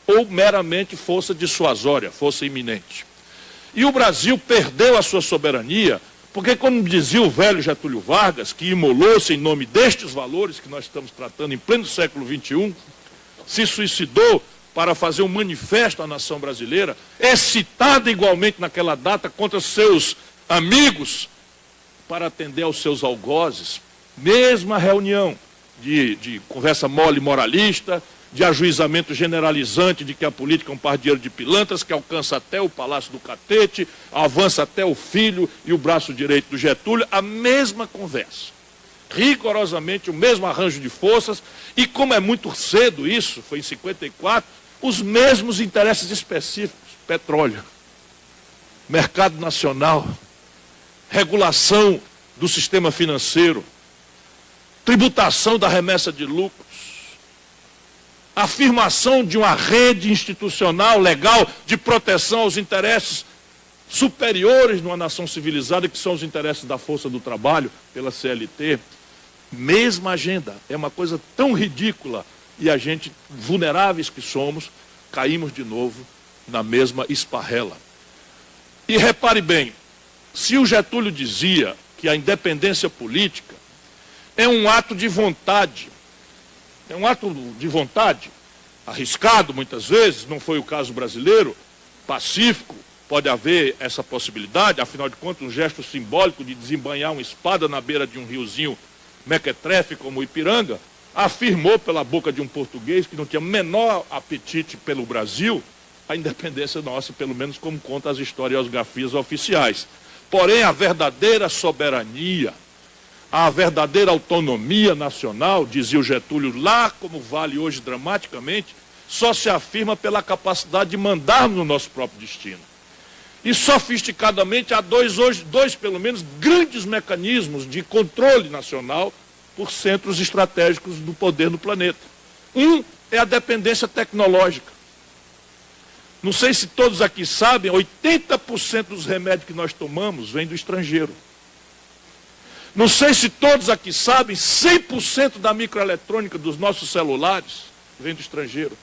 ou meramente força dissuasória, força iminente. E o Brasil perdeu a sua soberania, porque, como dizia o velho Getúlio Vargas, que imolou-se em nome destes valores que nós estamos tratando em pleno século XXI, se suicidou para fazer um manifesto à nação brasileira, excitada igualmente naquela data contra seus amigos, para atender aos seus algozes, mesma reunião de conversa mole moralista, de ajuizamento generalizante de que a política é um par de dinheiro de pilantras, que alcança até o Palácio do Catete, avança até o filho e o braço direito do Getúlio, a mesma conversa. Rigorosamente o mesmo arranjo de forças, e como é muito cedo isso, foi em 54, os mesmos interesses específicos, petróleo, mercado nacional, regulação do sistema financeiro, tributação da remessa de lucros, afirmação de uma rede institucional, legal, de proteção aos interesses superiores numa nação civilizada, que são os interesses da força do trabalho, pela CLT. Mesma agenda. É uma coisa tão ridícula, e a gente, vulneráveis que somos, caímos de novo na mesma esparrela. E repare bem, se o Getúlio dizia que a independência política é um ato de vontade, arriscado muitas vezes, não foi o caso brasileiro, pacífico, pode haver essa possibilidade, afinal de contas um gesto simbólico de desembanhar uma espada na beira de um riozinho mequetrefe como o Ipiranga, afirmou pela boca de um português que não tinha menor apetite pelo Brasil, a independência nossa, pelo menos como conta as historiografias oficiais. Porém, a verdadeira soberania, a verdadeira autonomia nacional, dizia o Getúlio lá, como vale hoje dramaticamente, só se afirma pela capacidade de mandar no nosso próprio destino. E sofisticadamente há dois, pelo menos, grandes mecanismos de controle nacional por centros estratégicos do poder no planeta. Um é a dependência tecnológica. Não sei se todos aqui sabem, 80% dos remédios que nós tomamos vem do estrangeiro. Não sei se todos aqui sabem, 100% da microeletrônica dos nossos celulares vem do estrangeiro.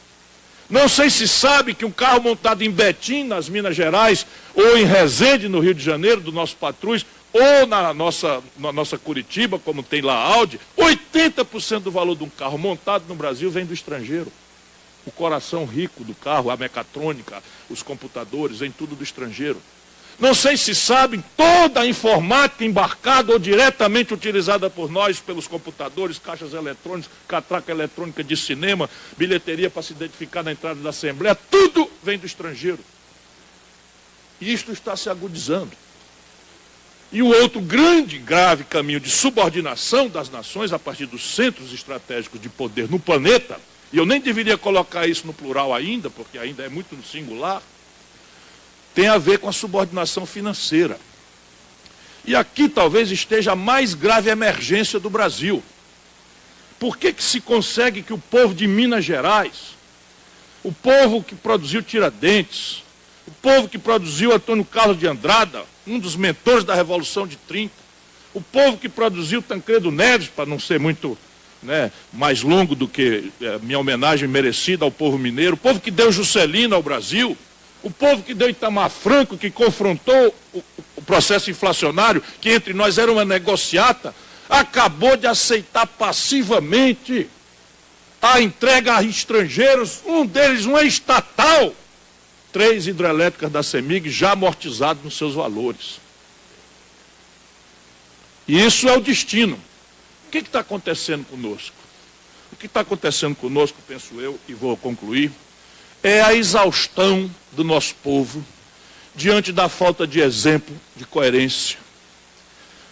Não sei se sabem que um carro montado em Betim, nas Minas Gerais, ou em Resende, no Rio de Janeiro, do nosso Patrus, ou na nossa Curitiba, como tem lá a Audi, 80% do valor de um carro montado no Brasil vem do estrangeiro. o coração rico do carro, a mecatrônica, os computadores, vem tudo do estrangeiro. Não sei se sabem, toda a informática embarcada ou diretamente utilizada por nós, pelos computadores, caixas eletrônicas, catraca eletrônica de cinema, bilheteria para se identificar na entrada da Assembleia, tudo vem do estrangeiro. E isto está se agudizando. E o outro grande, grave caminho de subordinação das nações a partir dos centros estratégicos de poder no planeta, e eu nem deveria colocar isso no plural ainda, porque ainda é muito no singular, tem a ver com a subordinação financeira. E aqui talvez esteja a mais grave emergência do Brasil. Por que se consegue que o povo de Minas Gerais, o povo que produziu Tiradentes, o povo que produziu Antônio Carlos de Andrada, um dos mentores da Revolução de 30, o povo que produziu Tancredo Neves, para não ser muito mais longo do que minha homenagem merecida ao povo mineiro, o povo que deu Juscelino ao Brasil, o povo que deu Itamar Franco, que confrontou o processo inflacionário, que entre nós era uma negociata, acabou de aceitar passivamente a entrega a estrangeiros, um deles, uma estatal, 3 hidrelétricas da CEMIG já amortizadas nos seus valores. E isso é o destino. O que está acontecendo conosco? O que está acontecendo conosco, penso eu, e vou concluir, é a exaustão do nosso povo diante da falta de exemplo, de coerência.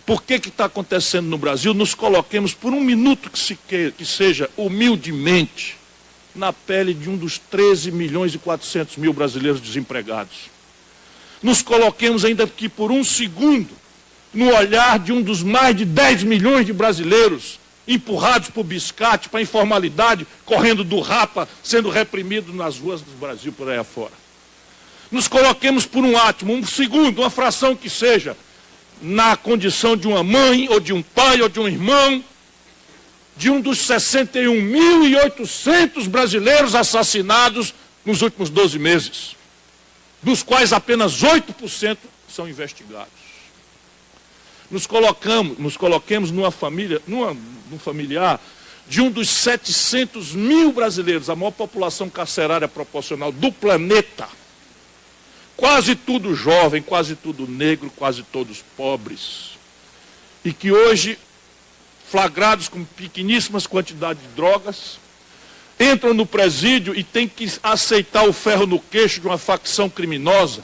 Por que está acontecendo no Brasil? Nos coloquemos por um minuto que seja humildemente na pele de um dos 13 milhões e 400 mil brasileiros desempregados. Nos coloquemos ainda que por um segundo no olhar de um dos mais de 10 milhões de brasileiros empurrados por biscate, para a informalidade, correndo do rapa, sendo reprimidos nas ruas do Brasil por aí afora. Nos coloquemos por um átomo, um segundo, uma fração que seja, na condição de uma mãe, ou de um pai, ou de um irmão, de um dos 61.800 brasileiros assassinados nos últimos 12 meses, dos quais apenas 8% são investigados. Nos coloquemos numa família, num familiar de um dos 700 mil brasileiros, a maior população carcerária proporcional do planeta, quase tudo jovem, quase tudo negro, quase todos pobres, e que hoje, flagrados com pequeníssimas quantidades de drogas, entram no presídio e têm que aceitar o ferro no queixo de uma facção criminosa,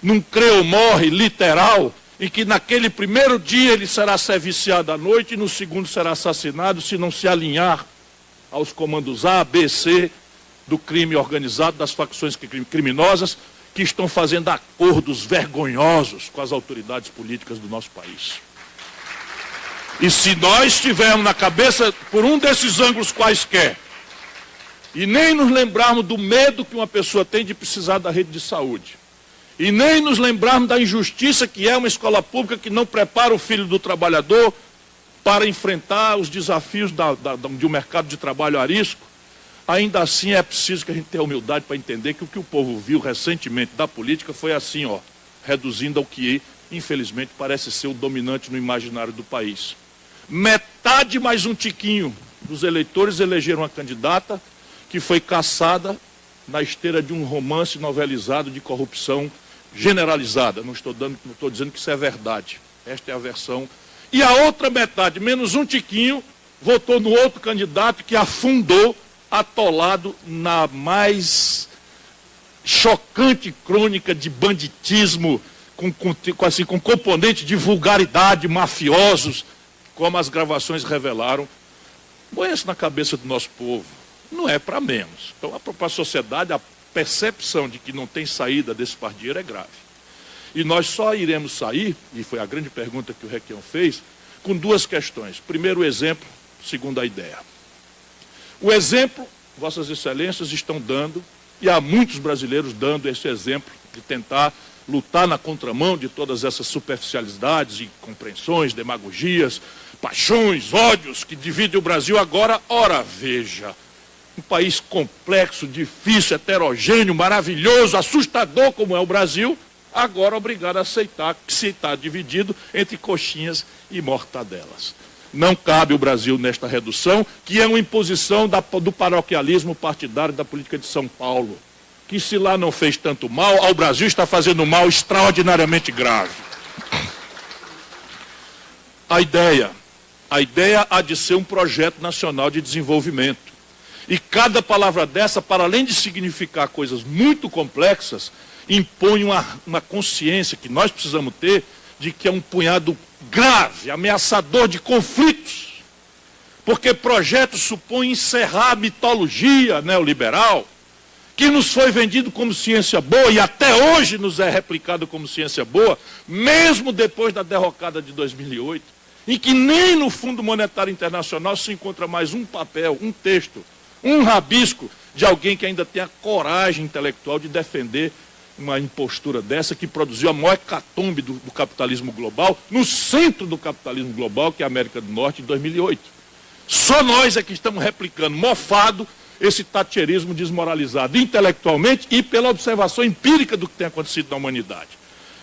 num creu morre literal, em que naquele primeiro dia ele será serviciado à noite e no segundo será assassinado se não se alinhar aos comandos A, B, C do crime organizado, das facções criminosas que estão fazendo acordos vergonhosos com as autoridades políticas do nosso país. E se nós estivermos na cabeça por um desses ângulos quaisquer, e nem nos lembrarmos do medo que uma pessoa tem de precisar da rede de saúde, e nem nos lembrarmos da injustiça que é uma escola pública que não prepara o filho do trabalhador para enfrentar os desafios de um mercado de trabalho a risco, ainda assim é preciso que a gente tenha humildade para entender que o que o povo viu recentemente da política foi assim, reduzindo ao que, infelizmente, parece ser o dominante no imaginário do país. Metade mais um tiquinho dos eleitores elegeram uma candidata que foi caçada na esteira de um romance novelizado de corrupção generalizada. Não estou dizendo que isso é verdade. Esta é a versão. E a outra metade, menos um tiquinho, votou no outro candidato que afundou, atolado na mais chocante crônica de banditismo, com componente de vulgaridade, mafiosos, como as gravações revelaram. Põe isso na cabeça do nosso povo. Não é para menos. Então, para a sociedade, a percepção de que não tem saída desse pardieiro é grave. E nós só iremos sair, e foi a grande pergunta que o Requião fez, com duas questões. Primeiro, o exemplo. Segundo, a ideia. O exemplo, Vossas Excelências estão dando, e há muitos brasileiros dando esse exemplo de tentar lutar na contramão de todas essas superficialidades, incompreensões, demagogias, paixões, ódios que dividem o Brasil agora. Ora, veja, um país complexo, difícil, heterogêneo, maravilhoso, assustador como é o Brasil, agora obrigado a aceitar que se está dividido entre coxinhas e mortadelas. Não cabe o Brasil nesta redução, que é uma imposição do paroquialismo partidário da política de São Paulo, que se lá não fez tanto mal, ao Brasil está fazendo mal extraordinariamente grave. A ideia há de ser um projeto nacional de desenvolvimento. E cada palavra dessa, para além de significar coisas muito complexas, impõe uma consciência que nós precisamos ter de que é um punhado grave, ameaçador de conflitos. Porque projeto supõe encerrar a mitologia neoliberal, que nos foi vendido como ciência boa e até hoje nos é replicado como ciência boa, mesmo depois da derrocada de 2008, em que nem no Fundo Monetário Internacional se encontra mais um papel, um texto, um rabisco de alguém que ainda tem a coragem intelectual de defender uma impostura dessa que produziu a maior hecatombe do capitalismo global, no centro do capitalismo global, que é a América do Norte, em 2008. Só nós é que estamos replicando, mofado, esse thatcherismo desmoralizado, intelectualmente e pela observação empírica do que tem acontecido na humanidade.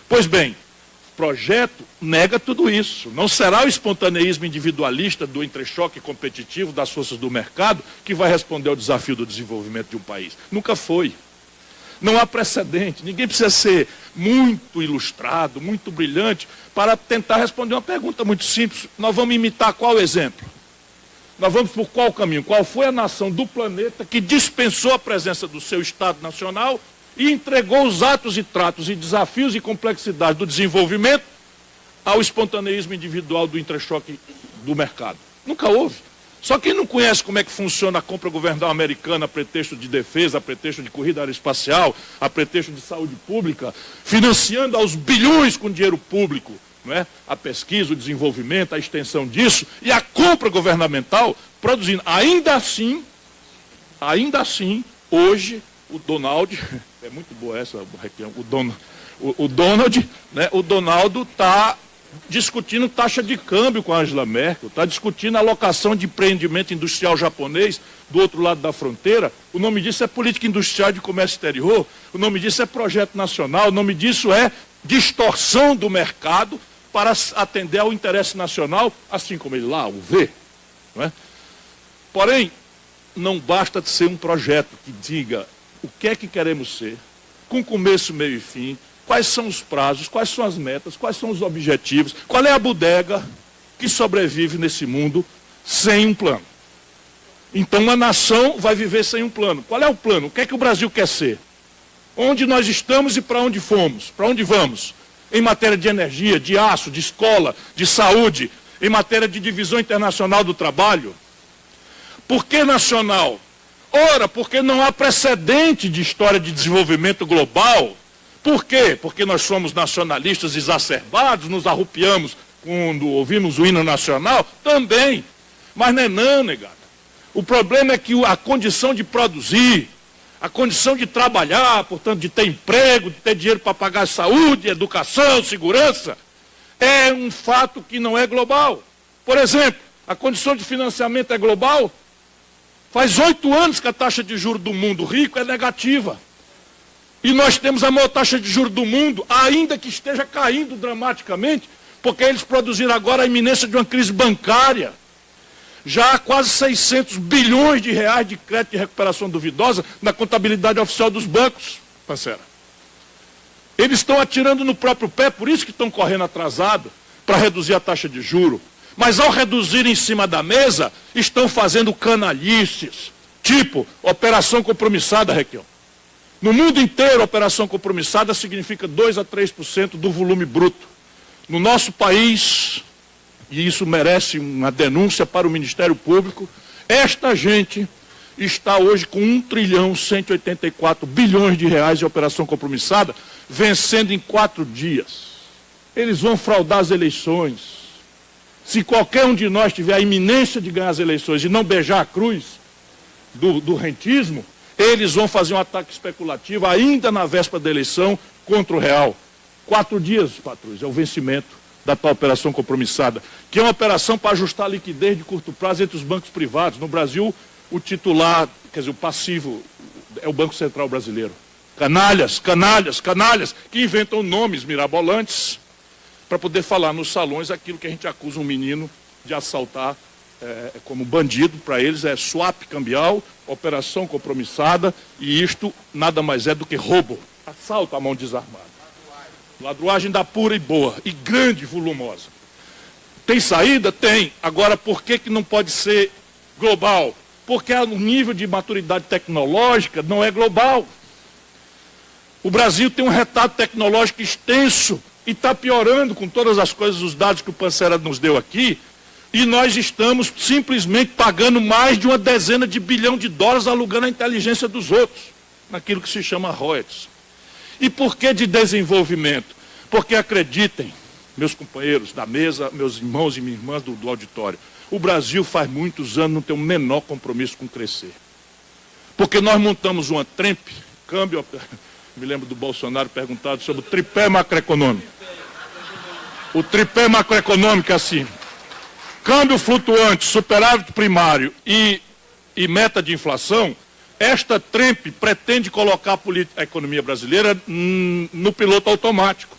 Pois bem, o projeto nega tudo isso. Não será o espontaneísmo individualista do entrechoque competitivo das forças do mercado que vai responder ao desafio do desenvolvimento de um país. Nunca foi. Não há precedente. Ninguém precisa ser muito ilustrado, muito brilhante, para tentar responder uma pergunta muito simples. Nós vamos imitar qual exemplo? Nós vamos por qual caminho? Qual foi a nação do planeta que dispensou a presença do seu Estado Nacional e entregou os atos e tratos e desafios e complexidades do desenvolvimento ao espontaneísmo individual do entrechoque do mercado? Nunca houve. Só quem não conhece como é que funciona a compra governamental americana a pretexto de defesa, a pretexto de corrida aeroespacial, a pretexto de saúde pública, financiando aos bilhões com dinheiro público, não é? A pesquisa, o desenvolvimento, a extensão disso, e a compra governamental produzindo. Ainda assim, hoje, o Donald, é muito boa essa, o Donald está discutindo taxa de câmbio com a Angela Merkel, está discutindo a alocação de empreendimento industrial japonês do outro lado da fronteira. O nome disso é política industrial de comércio exterior, o nome disso é projeto nacional, o nome disso é distorção do mercado para atender ao interesse nacional, assim como ele lá o vê. Não é? Porém, não basta de ser um projeto que diga o que é que queremos ser, com começo, meio e fim, quais são os prazos, quais são as metas, quais são os objetivos, qual é a bodega que sobrevive nesse mundo sem um plano. Então, uma nação vai viver sem um plano. Qual é o plano? O que é que o Brasil quer ser? Onde nós estamos e para onde fomos? Para onde vamos? Em matéria de energia, de aço, de escola, de saúde, em matéria de divisão internacional do trabalho. Por que nacional? Ora, porque não há precedente de história de desenvolvimento global. Por quê? Porque nós somos nacionalistas exacerbados, nos arrupiamos quando ouvimos o hino nacional? Também. Mas não, negado. O problema é que a condição de produzir, a condição de trabalhar, portanto, de ter emprego, de ter dinheiro para pagar saúde, educação, segurança, é um fato que não é global. Por exemplo, a condição de financiamento é global. Faz 8 anos que a taxa de juros do mundo rico é negativa. E nós temos a maior taxa de juros do mundo, ainda que esteja caindo dramaticamente, porque eles produziram agora a iminência de uma crise bancária. Já há quase 600 bilhões de reais de crédito de recuperação duvidosa na contabilidade oficial dos bancos, parceira. Eles estão atirando no próprio pé, por isso que estão correndo atrasado, para reduzir a taxa de juros. Mas ao reduzir em cima da mesa, estão fazendo canalices, tipo operação compromissada, Requião. No mundo inteiro, operação compromissada significa 2 a 3% do volume bruto. No nosso país, e isso merece uma denúncia para o Ministério Público, esta gente está hoje com 1.184 bilhões de reais de operação compromissada, vencendo em 4 dias. Eles vão fraudar as eleições. Se qualquer um de nós tiver a iminência de ganhar as eleições e não beijar a cruz do rentismo, eles vão fazer um ataque especulativo ainda na véspera da eleição contra o real. 4 dias, patrões, é o vencimento da tal operação compromissada, que é uma operação para ajustar a liquidez de curto prazo entre os bancos privados. No Brasil, o titular, quer dizer, o passivo, é o Banco Central brasileiro. Canalhas, canalhas, canalhas, que inventam nomes mirabolantes para poder falar nos salões aquilo que a gente acusa um menino de assaltar como bandido. Para eles é swap cambial, operação compromissada, e isto nada mais é do que roubo, assalto à mão desarmada. Ladruagem da pura e boa, e grande e volumosa. Tem saída? Tem. Agora, por que não pode ser global? Porque o nível de maturidade tecnológica não é global. O Brasil tem um retardo tecnológico extenso e está piorando com todas as coisas, os dados que o Pancera nos deu aqui, e nós estamos simplesmente pagando mais de 10 bilhões de dólares alugando a inteligência dos outros, naquilo que se chama royalties. E por que de desenvolvimento? Porque acreditem, meus companheiros da mesa, meus irmãos e minhas irmãs do auditório, o Brasil faz muitos anos não tem o menor compromisso com crescer. Porque nós montamos uma TREMP, câmbio, me lembro do Bolsonaro perguntado sobre o tripé macroeconômico. O tripé macroeconômico é assim: câmbio flutuante, superávit primário e meta de inflação. Esta TREMP pretende colocar a economia brasileira no piloto automático.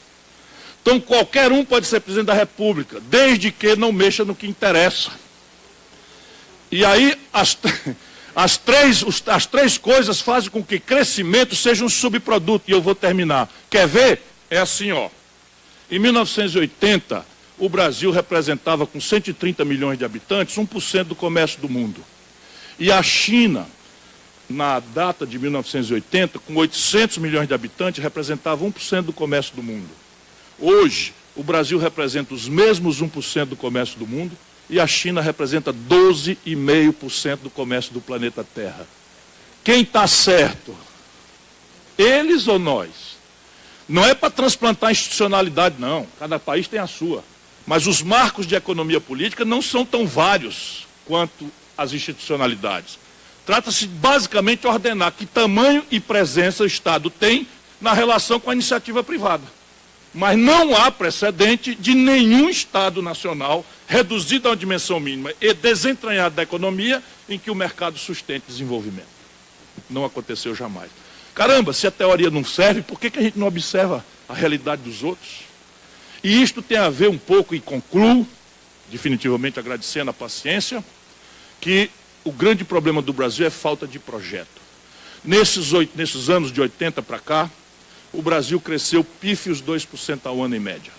Então qualquer um pode ser presidente da República, desde que não mexa no que interessa. E aí as três coisas fazem com que crescimento seja um subproduto. E eu vou terminar. Quer ver? É assim, ó. Em 1980, o Brasil representava, com 130 milhões de habitantes, 1% do comércio do mundo. E a China, na data de 1980, com 800 milhões de habitantes, representava 1% do comércio do mundo. Hoje, o Brasil representa os mesmos 1% do comércio do mundo e a China representa 12,5% do comércio do planeta Terra. Quem está certo? Eles ou nós? Não é para transplantar institucionalidade, não. Cada país tem a sua. Mas os marcos de economia política não são tão vários quanto as institucionalidades. Trata-se basicamente de ordenar que tamanho e presença o Estado tem na relação com a iniciativa privada. Mas não há precedente de nenhum Estado nacional reduzido a uma dimensão mínima e desentranhado da economia em que o mercado sustente desenvolvimento. Não aconteceu jamais. Caramba, se a teoria não serve, por que a gente não observa a realidade dos outros? E isto tem a ver um pouco, e concluo, definitivamente agradecendo a paciência, que o grande problema do Brasil é falta de projeto. Nesses anos de 80 para cá, o Brasil cresceu pífios 2% ao ano em média.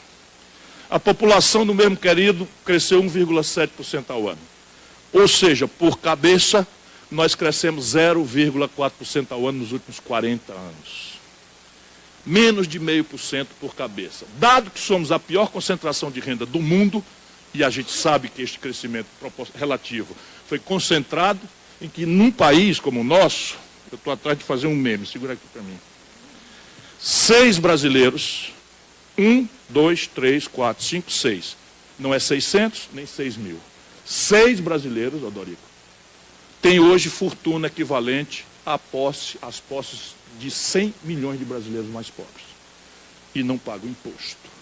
A população do mesmo querido cresceu 1,7% ao ano. Ou seja, por cabeça, nós crescemos 0,4% ao ano nos últimos 40 anos. Menos de 0,5% por cabeça. Dado que somos a pior concentração de renda do mundo, e a gente sabe que este crescimento relativo foi concentrado em que num país como o nosso, eu estou atrás de fazer um meme, segura aqui para mim. 6 brasileiros, 1, 2, 3, 4, 5, 6. Não é 600, nem 6 mil. 6 brasileiros, Odorico, têm hoje fortuna equivalente às posses de 100 milhões de brasileiros mais pobres. E não pagam imposto.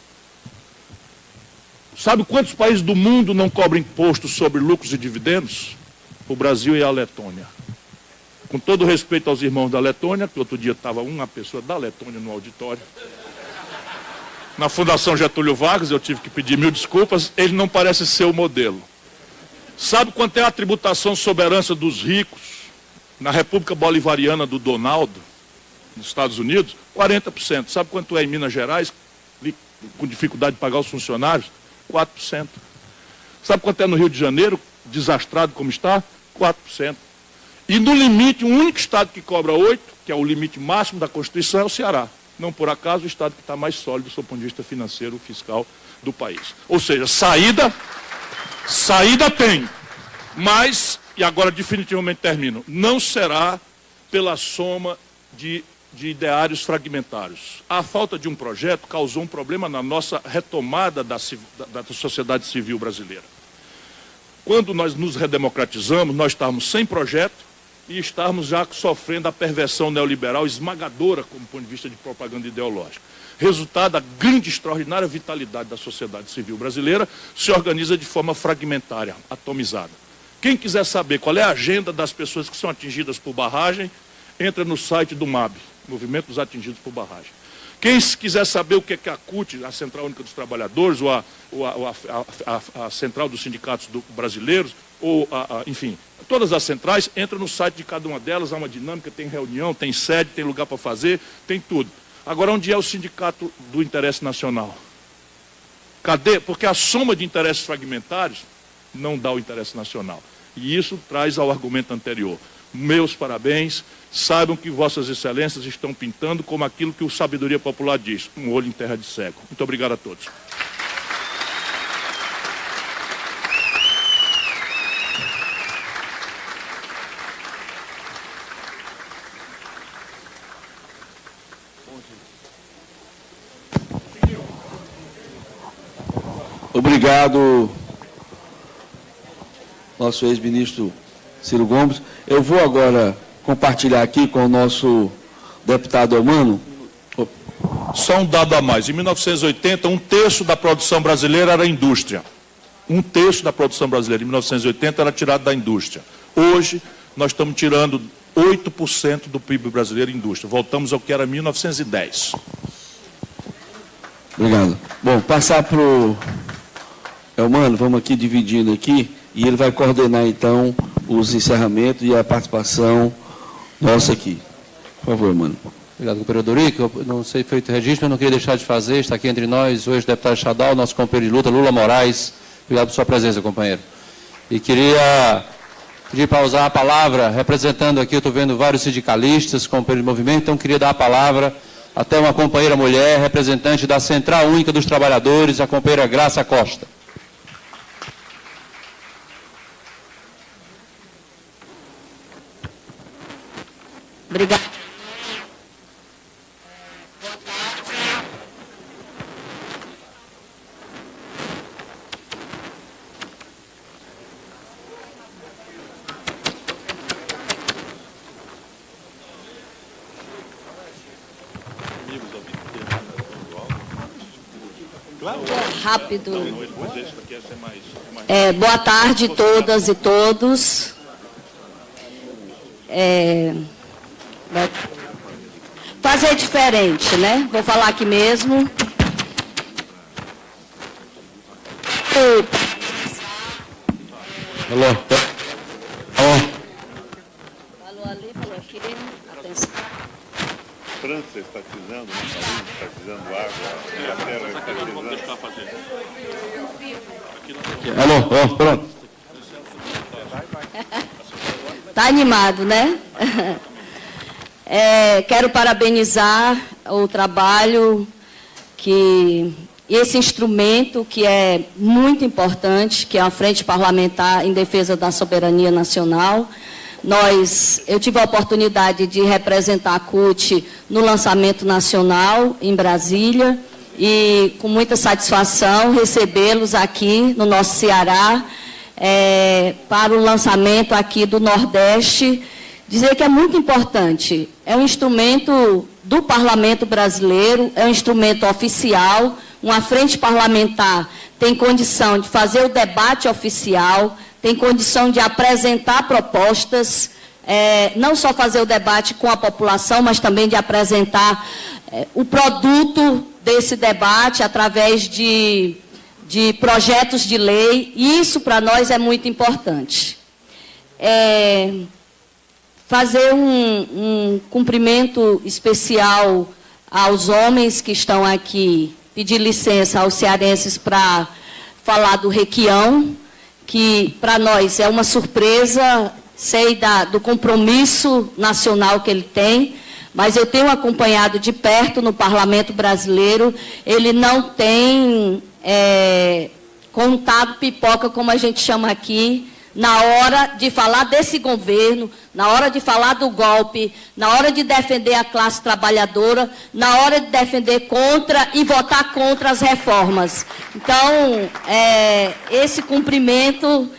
Sabe quantos países do mundo não cobram imposto sobre lucros e dividendos? O Brasil e a Letônia. Com todo respeito aos irmãos da Letônia, que outro dia estava uma pessoa da Letônia no auditório. Na Fundação Getúlio Vargas, eu tive que pedir 1000 desculpas, ele não parece ser o modelo. Sabe quanto é a tributação sobre a herança dos ricos na República Bolivariana do Donaldo, nos Estados Unidos? 40%. Sabe quanto é em Minas Gerais, com dificuldade de pagar os funcionários? 4%. Sabe quanto é no Rio de Janeiro, desastrado como está? 4%. E no limite, o único estado que cobra 8%, que é o limite máximo da Constituição, é o Ceará. Não por acaso o estado que está mais sólido do ponto de vista financeiro e fiscal do país. Ou seja, saída tem. Mas, e agora definitivamente termino, não será pela soma de ideários fragmentários. A falta de um projeto causou um problema na nossa retomada da sociedade civil brasileira. Quando nós nos redemocratizamos, nós estávamos sem projeto e estávamos já sofrendo a perversão neoliberal esmagadora, como ponto de vista de propaganda ideológica. Resultado da grande, extraordinária vitalidade da sociedade civil brasileira, se organiza de forma fragmentária, atomizada. Quem quiser saber qual é a agenda das pessoas que são atingidas por barragem, entra no site do MAB, Movimento dos Atingidos por Barragem. Quem quiser saber o que é a CUT, a Central Única dos Trabalhadores, ou a Central dos Sindicatos Brasileiros, ou, enfim, todas as centrais, entra no site de cada uma delas, há uma dinâmica, tem reunião, tem sede, tem lugar para fazer, tem tudo. Agora, onde é o Sindicato do Interesse Nacional? Cadê? Porque a soma de interesses fragmentários não dá o interesse nacional. E isso traz ao argumento anterior. Meus parabéns, saibam que vossas excelências estão pintando como aquilo que o Sabedoria Popular diz, um olho em terra de cego. Muito obrigado a todos. Obrigado, nosso ex-ministro Ciro Gomes. Eu vou agora compartilhar aqui com o nosso deputado Eumano. Só um dado a mais. Em 1980, 1/3 da produção brasileira era indústria. 1/3 da produção brasileira em 1980 era tirado da indústria. Hoje, nós estamos tirando 8% do PIB brasileiro em indústria. Voltamos ao que era 1910. Obrigado. Bom, passar para o Eumano, vamos aqui dividindo aqui, e ele vai coordenar, então, os encerramentos e a participação nossa aqui. Por favor, Eumano. Obrigado, companheiro Dorico. Eu não sei feito registro, mas não queria deixar de fazer. Está aqui entre nós o ex-deputado Chadal, nosso companheiro de luta, Lula Moraes. Obrigado por sua presença, companheiro. E queria pedir para usar a palavra, representando aqui, eu estou vendo vários sindicalistas, companheiros de movimento, então queria dar a palavra até uma companheira mulher, representante da Central Única dos Trabalhadores, a companheira Graça Costa. Obrigada. Rápido. Boa tarde, todas e todos. Fazer diferente, né? Vou falar aqui mesmo. Alô? Falou ali, falou aqui. Atenção. França está precisando, está precisando água, a Inglaterra está precisando. Alô? Pronto. Tá animado, né? Quero parabenizar o trabalho esse instrumento que é muito importante, que é a Frente Parlamentar em Defesa da Soberania Nacional. Eu tive a oportunidade de representar a CUT no lançamento nacional em Brasília e com muita satisfação recebê-los aqui no nosso Ceará para o lançamento aqui do Nordeste. Dizer que é muito importante, é um instrumento do Parlamento brasileiro, é um instrumento oficial, uma frente parlamentar tem condição de fazer o debate oficial, tem condição de apresentar propostas, não só fazer o debate com a população, mas também de apresentar o produto desse debate através de projetos de lei, e isso para nós é muito importante. Fazer um cumprimento especial aos homens que estão aqui, pedir licença aos cearenses para falar do Requião, que para nós é uma surpresa, sei do compromisso nacional que ele tem, mas eu tenho acompanhado de perto no Parlamento brasileiro, ele não tem contado pipoca, como a gente chama aqui, na hora de falar desse governo, na hora de falar do golpe, na hora de defender a classe trabalhadora, na hora de defender contra e votar contra as reformas. Então, esse cumprimento,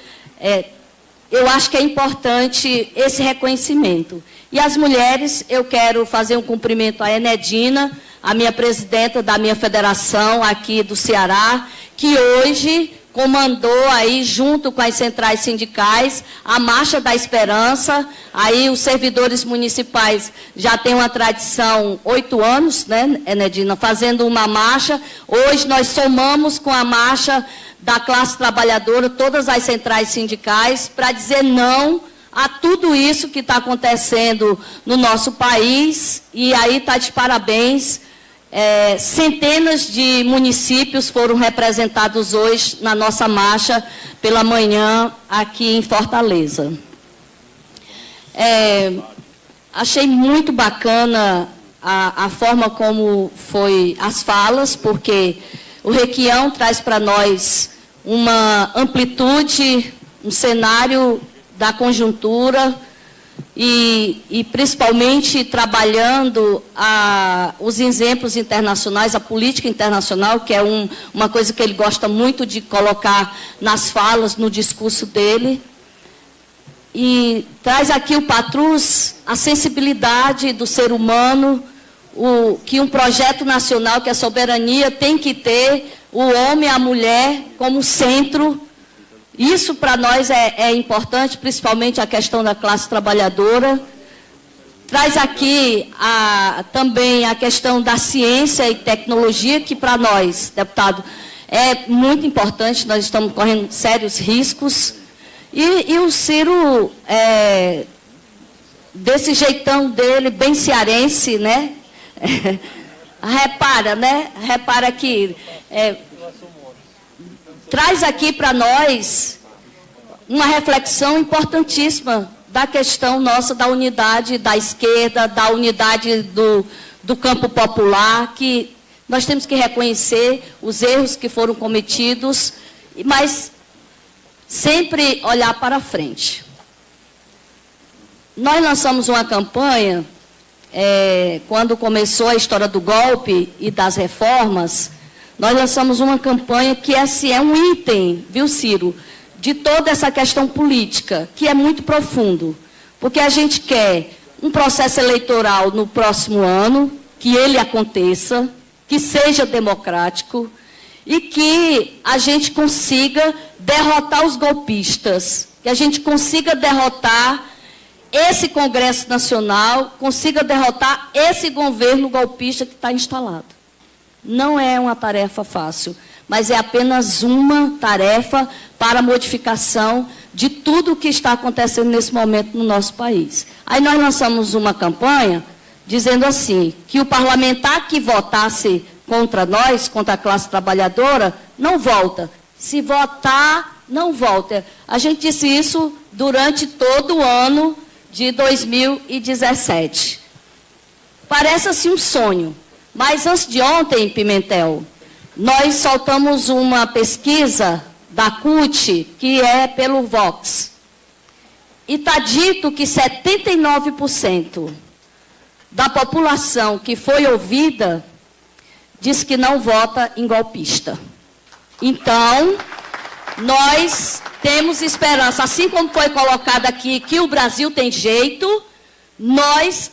eu acho que é importante esse reconhecimento. E as mulheres, eu quero fazer um cumprimento à Enedina, a minha presidenta da minha federação aqui do Ceará, que hoje comandou aí, junto com as centrais sindicais, a Marcha da Esperança. Aí os servidores municipais já têm uma tradição, 8 anos, né, Enedina, fazendo uma marcha. Hoje nós somamos com a marcha da classe trabalhadora, todas as centrais sindicais, para dizer não a tudo isso que está acontecendo no nosso país. E aí está de parabéns. Centenas de municípios foram representados hoje na nossa marcha pela manhã aqui em Fortaleza. Achei muito bacana a forma como foi as falas, porque o Requião traz para nós uma amplitude, um cenário da conjuntura, e principalmente trabalhando os exemplos internacionais, a política internacional, que é uma coisa que ele gosta muito de colocar nas falas, no discurso dele. E traz aqui o Patrus a sensibilidade do ser humano, que um projeto nacional, que a soberania tem que ter o homem e a mulher como centro. Isso para nós é importante, principalmente a questão da classe trabalhadora. Traz aqui também a questão da ciência e tecnologia, que para nós, deputado, é muito importante. Nós estamos correndo sérios riscos. E o Ciro, desse jeitão dele, bem cearense, né? Repara que traz aqui para nós uma reflexão importantíssima da questão nossa da unidade da esquerda, da unidade do campo popular, que nós temos que reconhecer os erros que foram cometidos, mas sempre olhar para frente. Nós lançamos uma campanha, quando começou a história do golpe e das reformas. Nós lançamos uma campanha que é um item, viu, Ciro, de toda essa questão política, que é muito profundo. Porque a gente quer um processo eleitoral no próximo ano, que ele aconteça, que seja democrático, e que a gente consiga derrotar os golpistas, que a gente consiga derrotar esse Congresso Nacional, consiga derrotar esse governo golpista que está instalado. Não é uma tarefa fácil, mas é apenas uma tarefa para a modificação de tudo o que está acontecendo nesse momento no nosso país. Aí nós lançamos uma campanha dizendo assim, que o parlamentar que votasse contra nós, contra a classe trabalhadora, não volta. Se votar, não volta. A gente disse isso durante todo o ano de 2017. Parece assim um sonho. Mas antes de ontem, Pimentel, nós soltamos uma pesquisa da CUT, que é pelo Vox. E está dito que 79% da população que foi ouvida diz que não vota em golpista. Então, nós temos esperança. Assim como foi colocado aqui que o Brasil tem jeito, nós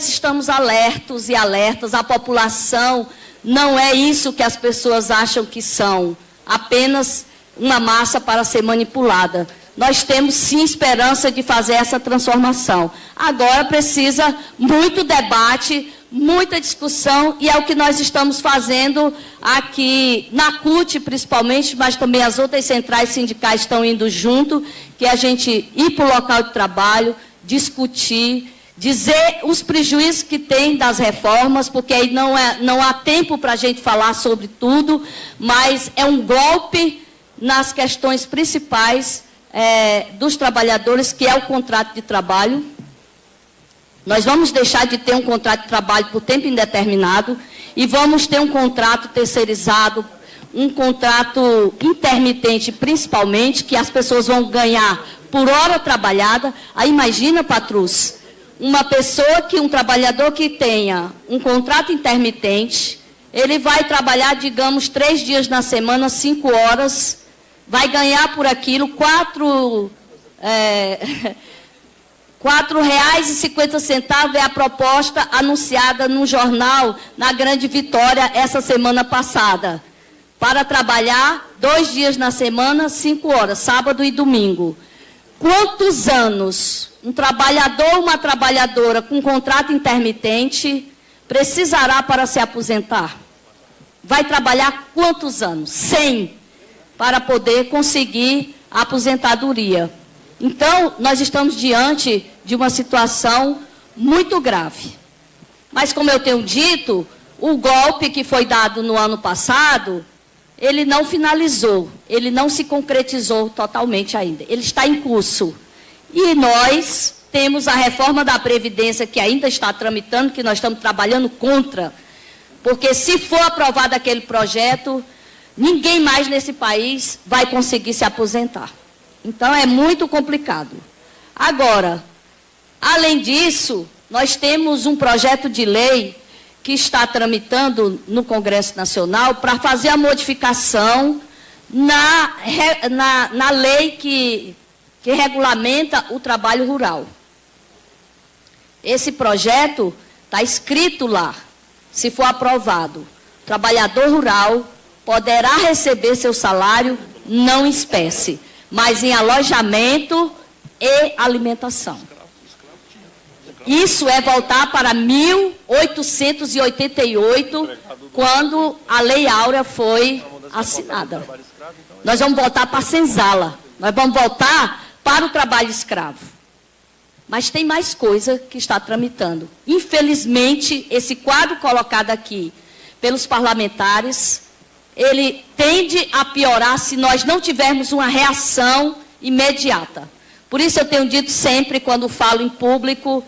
estamos alertos e alertas. A população não é isso que as pessoas acham que são, apenas uma massa para ser manipulada. Nós temos sim esperança de fazer essa transformação. Agora precisa muito debate, muita discussão, e é o que nós estamos fazendo aqui na CUT, principalmente, mas também as outras centrais sindicais estão indo junto, que a gente ir para o local de trabalho, discutir, dizer os prejuízos que tem das reformas, porque aí não há tempo para a gente falar sobre tudo, mas é um golpe nas questões principais dos trabalhadores, que é o contrato de trabalho. Nós vamos deixar de ter um contrato de trabalho por tempo indeterminado e vamos ter um contrato terceirizado, um contrato intermitente, principalmente, que as pessoas vão ganhar por hora trabalhada. Aí imagina, Patrus, um trabalhador que tenha um contrato intermitente, ele vai trabalhar, digamos, 3 dias na semana, 5 horas, vai ganhar por aquilo R$4,50 é a proposta anunciada no jornal, na Grande Vitória, essa semana passada. para trabalhar 2 dias na semana, 5 horas, sábado e domingo. Quantos anos um trabalhador ou uma trabalhadora com contrato intermitente precisará para se aposentar? Vai trabalhar quantos anos? 100, para poder conseguir a aposentadoria. Então, nós estamos diante de uma situação muito grave. Mas, como eu tenho dito, o golpe que foi dado no ano passado, ele não finalizou, ele não se concretizou totalmente ainda. Ele está em curso. E nós temos a reforma da Previdência que ainda está tramitando, que nós estamos trabalhando contra, porque se for aprovado aquele projeto, ninguém mais nesse país vai conseguir se aposentar. Então, é muito complicado. Agora, além disso, nós temos um projeto de lei que está tramitando no Congresso Nacional para fazer a modificação na lei que regulamenta o trabalho rural. Esse projeto está escrito lá, se for aprovado. O trabalhador rural poderá receber seu salário não em espécie, mas em alojamento e alimentação. Isso é voltar para 1888, quando a Lei Áurea foi assinada. Nós vamos voltar para a senzala, nós vamos voltar para o trabalho escravo. Mas tem mais coisa que está tramitando. Infelizmente, esse quadro colocado aqui pelos parlamentares, ele tende a piorar se nós não tivermos uma reação imediata. Por isso eu tenho dito sempre, quando falo em público,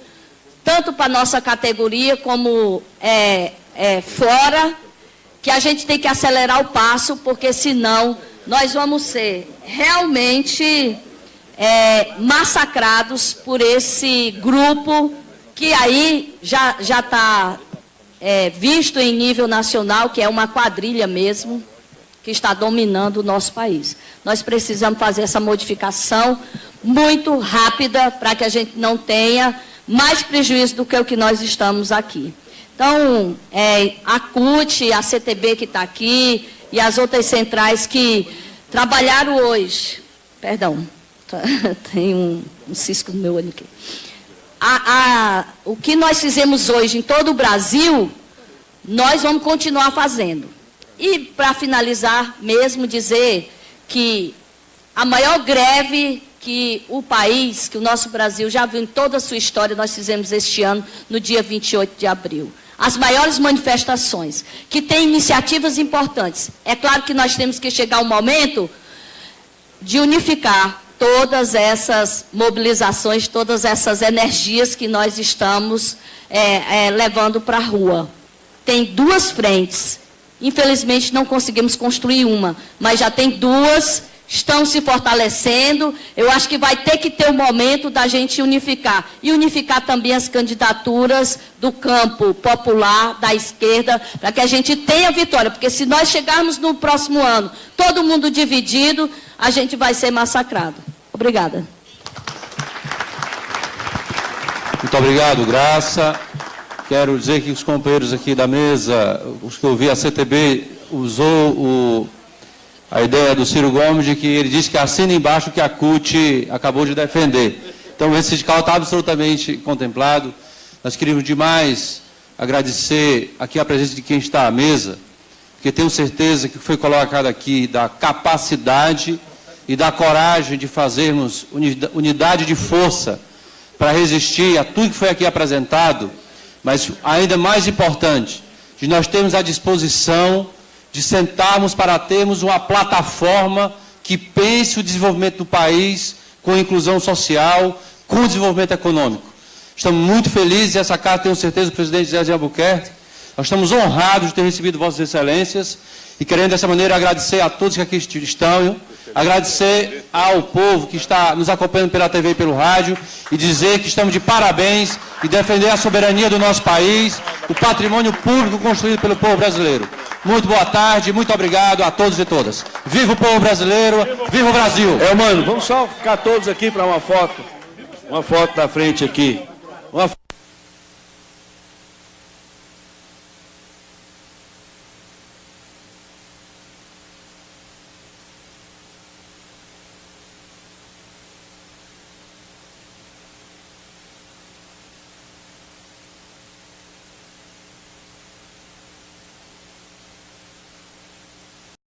tanto para a nossa categoria como fora, que a gente tem que acelerar o passo, porque senão nós vamos ser realmente massacrados por esse grupo que aí já está visto em nível nacional, que é uma quadrilha mesmo, que está dominando o nosso país. Nós precisamos fazer essa modificação muito rápida para que a gente não tenha mais prejuízo do que o que nós estamos aqui. Então, a CUT, a CTB que está aqui e as outras centrais que trabalharam hoje, perdão, tem um cisco no meu olho aqui. O que nós fizemos hoje em todo o Brasil, nós vamos continuar fazendo. E, para finalizar mesmo, dizer que a maior greve que o país, que o nosso Brasil já viu em toda a sua história, nós fizemos este ano, no dia 28 de abril. As maiores manifestações, que têm iniciativas importantes. É claro que nós temos que chegar ao momento de unificar todas essas mobilizações, todas essas energias que nós estamos levando para a rua. Tem 2 frentes. Infelizmente, não conseguimos construir uma, mas já tem 2, estão se fortalecendo. Eu acho que vai ter que ter o momento da gente unificar. E unificar também as candidaturas do campo popular, da esquerda, para que a gente tenha vitória. Porque se nós chegarmos no próximo ano, todo mundo dividido, a gente vai ser massacrado. Obrigada. Muito obrigado, Graça. Quero dizer que os companheiros aqui da mesa, os que eu vi, a CTB usou a ideia do Ciro Gomes de que ele disse que assina embaixo que a CUT acabou de defender. Então, esse sindical está absolutamente contemplado. Nós queríamos demais agradecer aqui a presença de quem está à mesa, porque tenho certeza que foi colocado aqui da capacidade e da coragem de fazermos unidade de força para resistir a tudo que foi aqui apresentado, mas ainda mais importante, de nós termos a disposição de sentarmos para termos uma plataforma que pense o desenvolvimento do país com inclusão social, com desenvolvimento econômico. Estamos muito felizes, e essa carta tenho certeza do presidente Zé de Albuquerque, nós estamos honrados de ter recebido Vossas Excelências e querendo dessa maneira agradecer a todos que aqui estão, agradecer ao povo que está nos acompanhando pela TV e pelo rádio e dizer que estamos de parabéns e defender a soberania do nosso país, o patrimônio público construído pelo povo brasileiro. Muito boa tarde, muito obrigado a todos e todas. Viva o povo brasileiro, viva o Brasil. Mano, vamos só ficar todos aqui para uma foto da frente aqui. Uma foto.